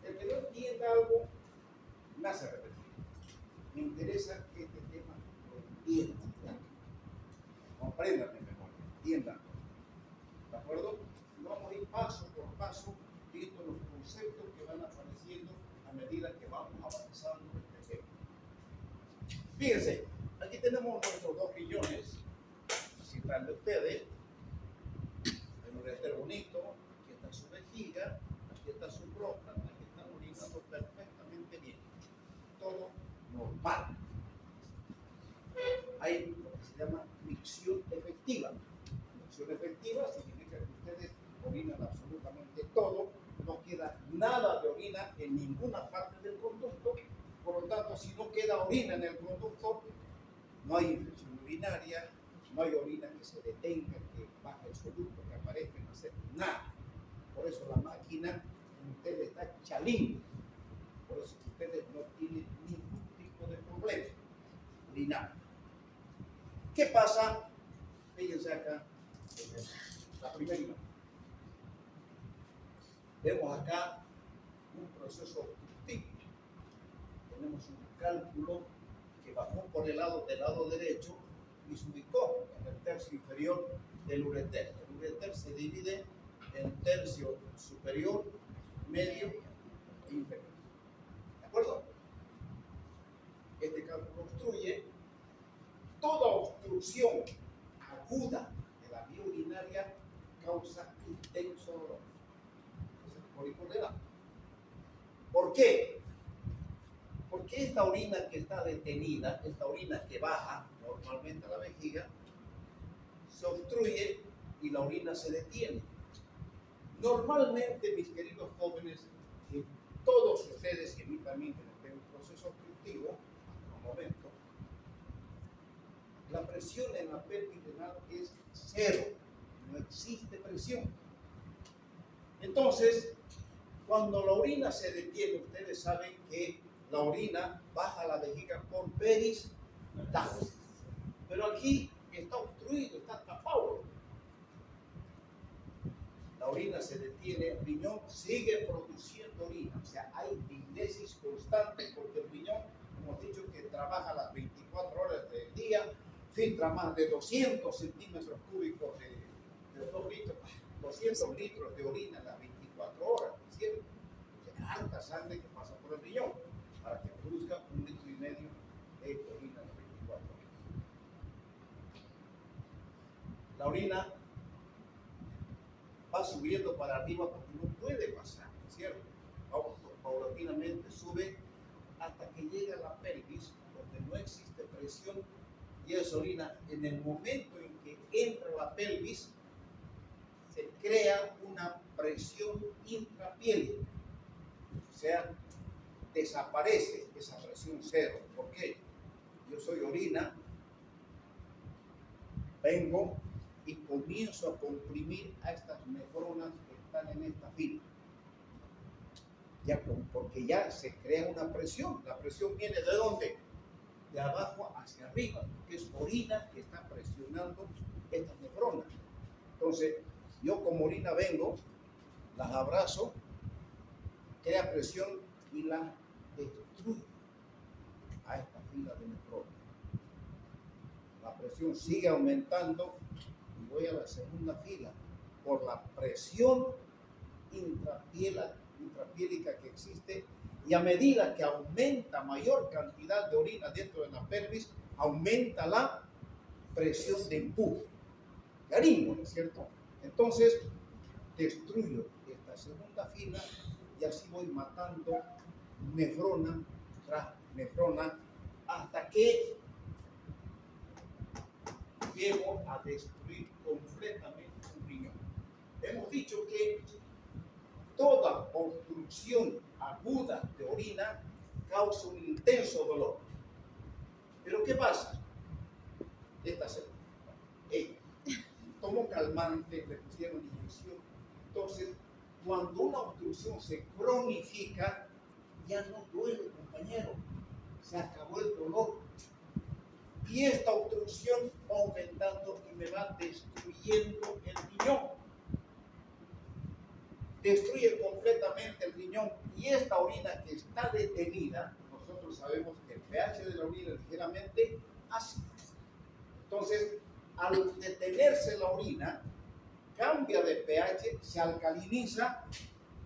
Speaker 1: el que no entienda algo, me hace repetir. Me interesa que este tema lo entiendan. Comprendan mejor, entiendan. ¿De acuerdo? Vamos a ir paso por paso viendo los conceptos que van apareciendo a medida que vamos avanzando en este tema. Fíjense, aquí tenemos nuestros 2 riñones, así están de ustedes. Hay un ureter bonito, aquí está su vejiga, aquí está su próstata, aquí están orinando perfectamente bien. Todo normal. Hay lo que se llama micción efectiva. Micción efectiva significa que ustedes orinan absolutamente todo, no queda nada de orina en ninguna parte del conducto. Por lo tanto, si no queda orina en el conducto, no hay infección urinaria, no hay orina que se detenga, que baje el soluto, que aparezca, no hacer nada. Por eso la máquina en ustedes está chalín. Por eso ustedes no tienen ningún tipo de problema urinario. ¿Qué pasa? Fíjense acá, la primera imagen. Vemos acá un proceso obstructivo. Tenemos un cálculo que bajó por el lado del lado derecho y se ubicó en el tercio inferior del ureter. El ureter se divide en tercio superior, medio e inferior. ¿De acuerdo? Este cálculo obstruye. Toda obstrucción aguda de la vía urinaria causa intenso dolor. qué? Porque esta orina que está detenida, esta orina que baja normalmente a la vejiga, se obstruye y la orina se detiene. Normalmente, mis queridos jóvenes, todos ustedes, y a mí también que no tengo un proceso obstructivo, hasta el momento, la presión en la pelvis renal es cero, no existe presión. Entonces, cuando la orina se detiene, ustedes saben que la orina baja a la vejiga por peristalsis. Pero aquí está obstruido, está tapado. La orina se detiene, el riñón sigue produciendo orina. O sea, hay diuresis constante porque el riñón, hemos dicho que trabaja las 24 horas del día, filtra más de 200 centímetros cúbicos de 2 litros, 200 litros de orina en las 24 horas, ¿cierto? O sea, alta sangre que pasa por el riñón para que produzca 1,5 litros de orina en las 24 horas. La orina va subiendo para arriba porque no puede pasar, ¿cierto? Paulatinamente sube hasta que llega a la pelvis, donde no existe presión, y esa orina, en el momento en que entra a la pelvis, se crea una presión intrapiélica. O sea, desaparece esa presión cero. ¿Por qué? Yo soy orina, vengo y comienzo a comprimir a estas nefronas que están en esta fila. Ya, porque ya se crea una presión. La presión viene ¿de dónde? De abajo hacia arriba, que es orina que está presionando estas nefronas. Entonces, yo como orina vengo, las abrazo, crea presión y las destruye a esta fila de nefronas. La presión sigue aumentando y voy a la segunda fila por la presión intrapiélica que existe, y a medida que aumenta mayor cantidad de orina dentro de la pelvis, aumenta la presión de empuje. Garímbola, ¿cierto? Entonces, destruyo esta segunda fila y así voy matando nefrona tras nefrona hasta que llego a destruir completamente un riñón. Hemos dicho que toda obstrucción aguda de orina causa un intenso dolor. Pero ¿qué pasa? Esta semana tomó calmante, le pusieron inyección. Entonces, cuando una obstrucción se cronifica, ya no duele, compañero. Se acabó el dolor. Y esta obstrucción va aumentando y me va destruyendo el riñón. Destruye completamente el riñón, y esta orina que está detenida, nosotros sabemos que el pH de la orina es ligeramente ácido. Entonces, al detenerse la orina, cambia de pH, se alcaliniza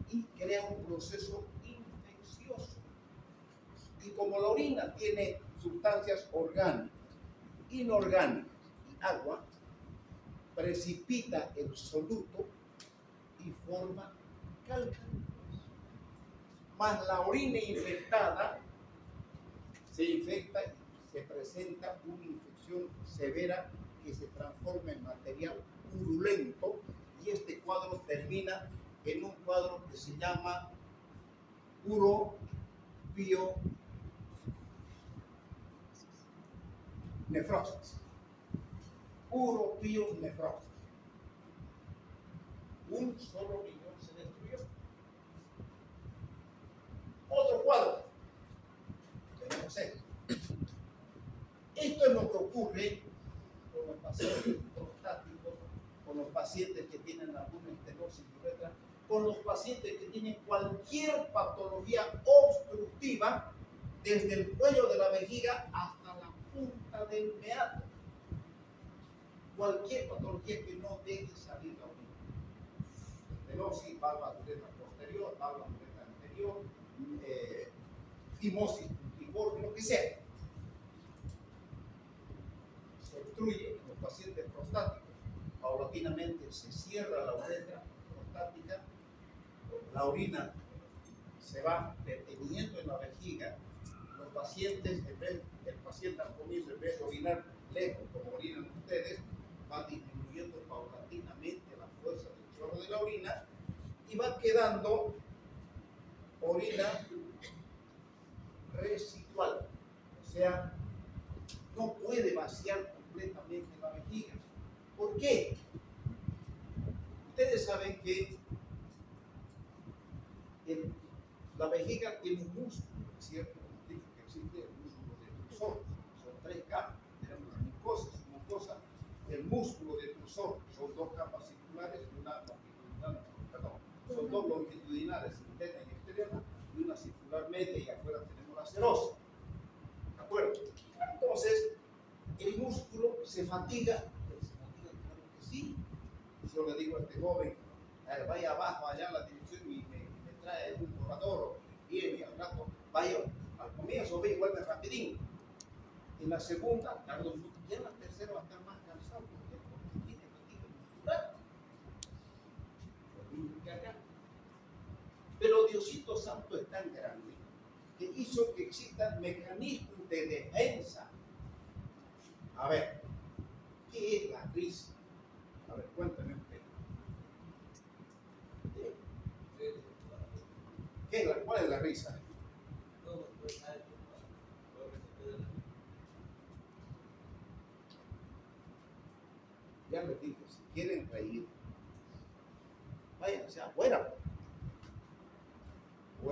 Speaker 1: y crea un proceso infeccioso. Y como la orina tiene sustancias orgánicas, inorgánicas y agua, precipita el soluto y forma cálculos. Más la orina infectada se infecta y se presenta una infección severa que se transforma en material purulento, y este cuadro termina en un cuadro que se llama uropionefrosis. Uropionefrosis. Un solo riñón se destruyó. Otro cuadro. Tenemos esto. Esto es lo que ocurre con los pacientes prostáticos, con los pacientes que tienen alguna estenosis uretra, con los pacientes que tienen cualquier patología obstructiva, desde el cuello de la vejiga hasta la punta del meato. Cualquier patología que no deje salir la orina. Estenosis, válvula de uretra posterior, válvula de uretra anterior, fimosis puntiforme, lo que sea. Se obstruye en los pacientes prostáticos. Paulatinamente se cierra la uretra prostática, la orina se va deteniendo en la vejiga. Los pacientes, el paciente al comienzo, en vez de orinar lejos, como orinan ustedes, va disminuyendo paulatinamente la fuerza del chorro de la orina y va quedando orina residual. O sea, no puede vaciar completamente la vejiga. ¿Por qué? Ustedes saben que la vejiga tiene un músculo, ¿cierto? Dijo que existe el músculo detrusor. Son 3 capas. Tenemos la mucosa. El músculo detrusor son 2 capas circulares y una longitudinal, son 2 longitudinales, interna y externa, y una circular media, y afuera tenemos la serosa. ¿De acuerdo? Entonces, el músculo se fatiga. Claro que sí. Si yo le digo a este joven, vaya abajo allá a la dirección y me trae un borrador, viene al rato, vaya, al comienzo ve y vuelve rapidín. En la segunda, tarda un poco, y en la tercera va a estar más cansado porque tiene fatiga muscular. Lo mismo que acá. Pero Diosito Santo es tan grande que hizo que existan mecanismos de defensa. A ver, ¿qué es la risa? A ver, cuéntame usted. ¿Cuál es la risa? Ya les dije, si quieren reír, váyanse afuera. O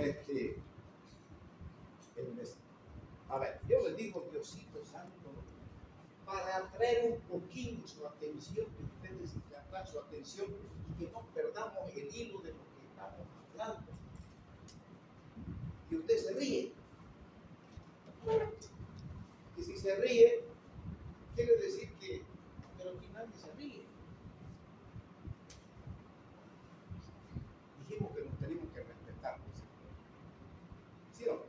Speaker 1: a ver, yo les digo, Diosito Santo, para atraer un poquito su atención, que ustedes captan su atención y que no perdamos el hilo de lo que estamos hablando. Y usted se ríe. Y si se ríe, quiere decir que, pero que nadie se ríe. Dijimos que nos tenemos que respetar. ¿Sí o no?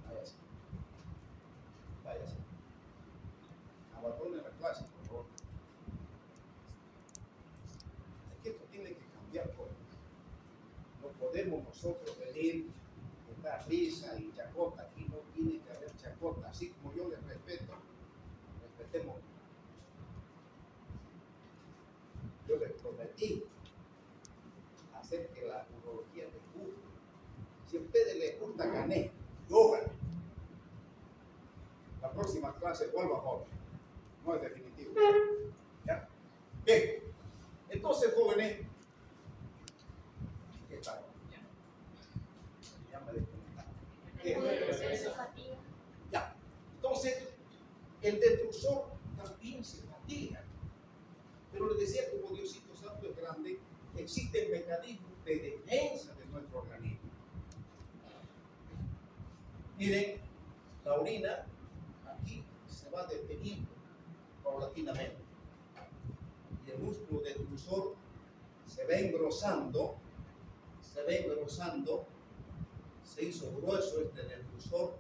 Speaker 1: Váyase. Váyase. Abandone la clase, por favor. Es que esto tiene que cambiar cosas. No podemos nosotros venir con la risa y chacota. Aquí no tiene que haber chacota. Así como yo les respeto, respetemos. Yo les prometí hacer que la urología les guste. Si a ustedes les gusta, gané. Yo gané. La próxima clase vuelvo a joven. No es definitivo. ¿Ya? Bien. Entonces, jóvenes, ¿qué tal? Ya me desconectaron. Ya. Entonces, el detrusor también se fatiga. Pero les decía, como Diosito Santo es grande, existen mecanismos de defensa de nuestro organismo. Miren, la orina aquí se va deteniendo paulatinamente. Y el músculo detrusor se va engrosando, se hizo grueso este detrusor.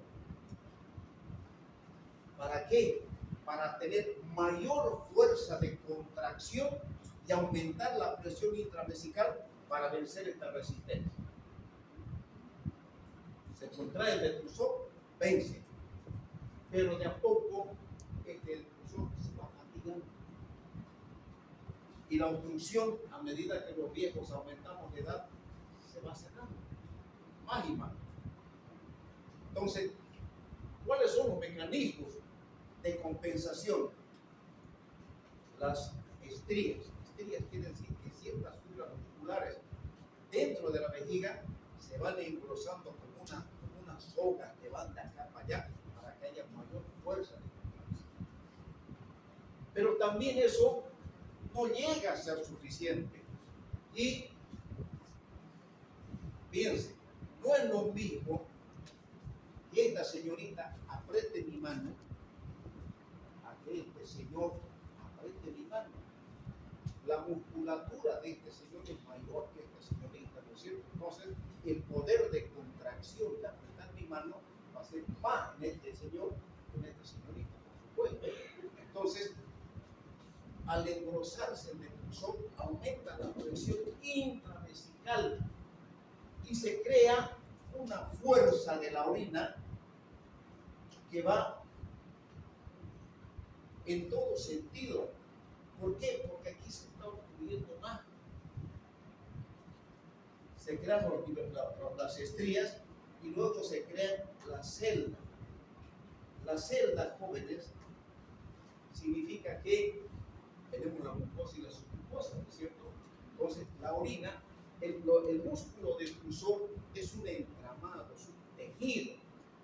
Speaker 1: ¿Para qué? Para tener mayor fuerza de contracción y aumentar la presión intravesical para vencer esta resistencia. Se contrae el detrusor, vence. Pero de a poco este detrusor se va fatigando. Y la obstrucción, a medida que los viejos aumentamos de edad, se va cerrando. Más y más. Entonces, ¿cuáles son los mecanismos de compensación? Las estrías. Estrías quiere decir que ciertas fibras musculares dentro de la vejiga se van engrosando como unas sogas que van de acá para allá para que haya mayor fuerza de contracción. Pero también eso no llega a ser suficiente. Y piensen, no es lo mismo que esta señorita apriete mi mano a que este señor apriete mi mano. La musculatura de este señor es mayor que esta señorita, ¿no es cierto? Entonces, el poder de contracción de apretar mi mano va a ser más en este señor que en esta señorita, por supuesto. Entonces, al engrosarse el detrusor, aumenta la presión intravesical y se crea una fuerza de la orina que va en todo sentido. ¿Por qué? Porque aquí se está obstruyendo más. Se crean las estrías y luego se crean las celdas. Las celdas, jóvenes, significa que tenemos la mucosa y la submucosa, ¿no es cierto? Entonces, la orina, el músculo defusor es un entramado, es un tejido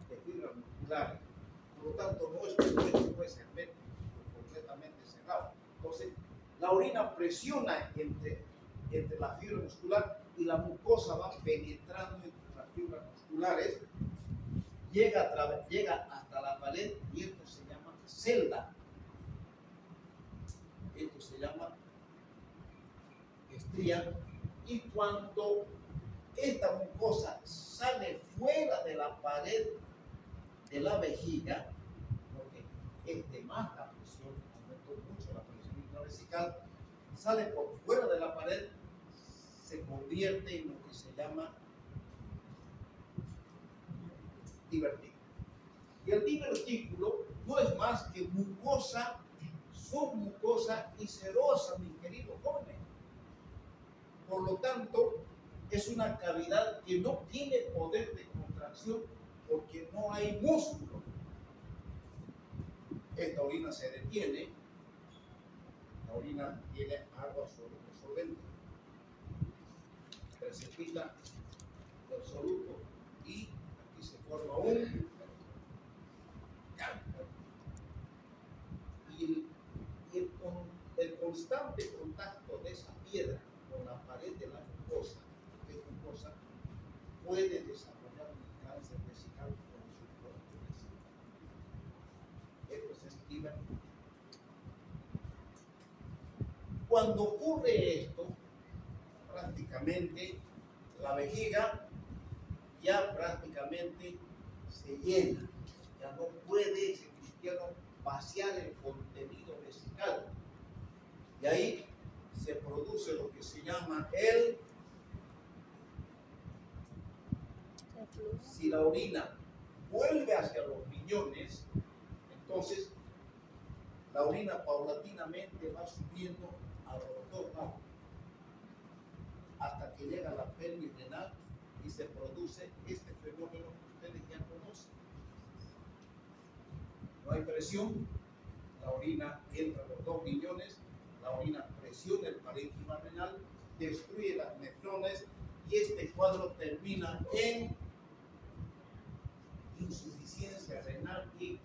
Speaker 1: de fibras musculares. Por lo tanto, no es que puede ser completamente cerrado. Entonces, la orina presiona entre la fibra muscular y la mucosa va penetrando entre las fibras musculares, llega hasta la pared y esto se llama celda. Esto se llama estría. Y cuando esta mucosa sale fuera de la pared de la vejiga, porque es de más la presión, aumentó mucho la presión intravesical, sale por fuera de la pared, se convierte en lo que se llama divertículo. Y el divertículo no es más que mucosa, submucosa y serosa, mis queridos jóvenes. Por lo tanto, es una cavidad que no tiene poder de contracción porque no hay músculo. Esta orina se detiene, la orina tiene agua solvente, precipita el soluto y aquí se forma un campo. Y el constante contacto de esa piedra con la pared de la mucosa, puede desarrollar un cáncer vesical con su propio vesical. Esto se estima. Cuando ocurre esto, prácticamente la vejiga ya prácticamente se llena, ya no puede ese cristiano vaciar el contenido vesical. Y ahí se produce lo que se llama si la orina vuelve hacia los riñones, entonces la orina paulatinamente va subiendo a los dos lados hasta que llega a la pelvis renal y se produce este fenómeno que ustedes ya conocen. No hay presión, la orina entra a los dos riñones, la orina presiona el parénquima renal, destruye las nefrones y este cuadro termina en insuficiencia renal y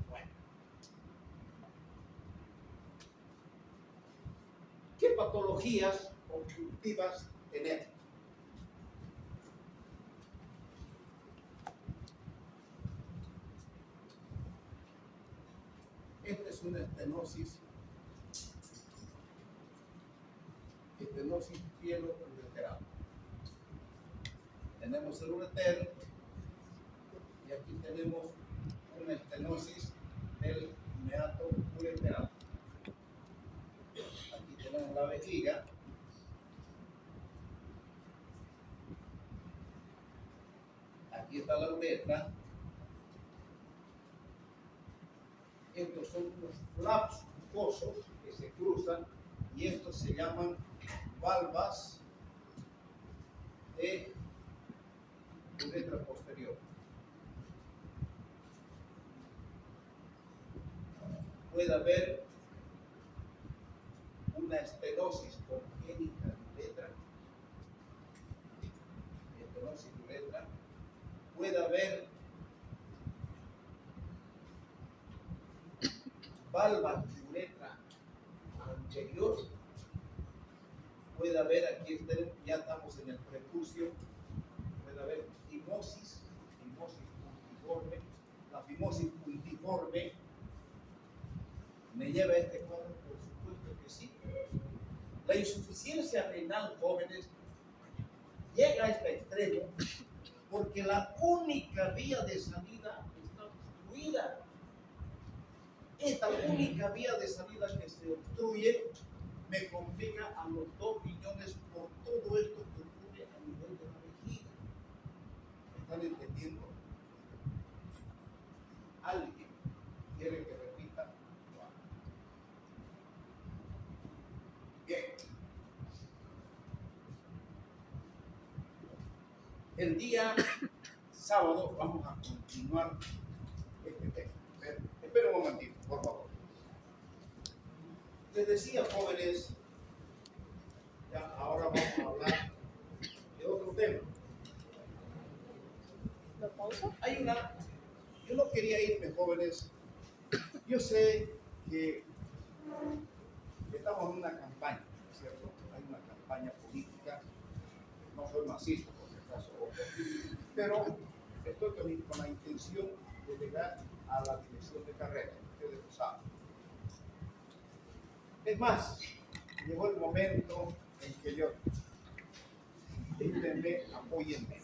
Speaker 1: bueno. ¿Qué patologías obstructivas tenemos? Esta es una estenosis pielo-ureteral. Tenemos el ureter y aquí tenemos una estenosis del meato ureteral. Aquí tenemos la vejiga. Aquí está la uretra. Estos son los flaps mucosos que se cruzan y estos se llaman valvas de uretra posterior. Puede haber una estenosis congénita de uretra, puede haber valvas de uretra anterior, puede haber, aquí ya estamos en el prepucio, puede haber fimosis puntiforme. La fimosis puntiforme me lleva a este cuadro, por supuesto que sí. La insuficiencia renal, jóvenes, llega a este extremo porque la única vía de salida está obstruida. Esta única vía de salida que se obstruye me complica a los dos riñones por todo esto que el día sábado vamos a continuar este tema. Espera un momentito, por favor. Les decía, jóvenes, ya ahora vamos a hablar de otro tema.
Speaker 2: ¿Lo pauso?
Speaker 1: Yo no quería irme, jóvenes. Yo sé que estamos en una campaña, ¿cierto? Hay una campaña política. No soy masista, por si acaso, pero estoy con la intención de llegar a la dirección de carrera. Ustedes lo saben. Es más, llegó el momento en que yo, apóyenme,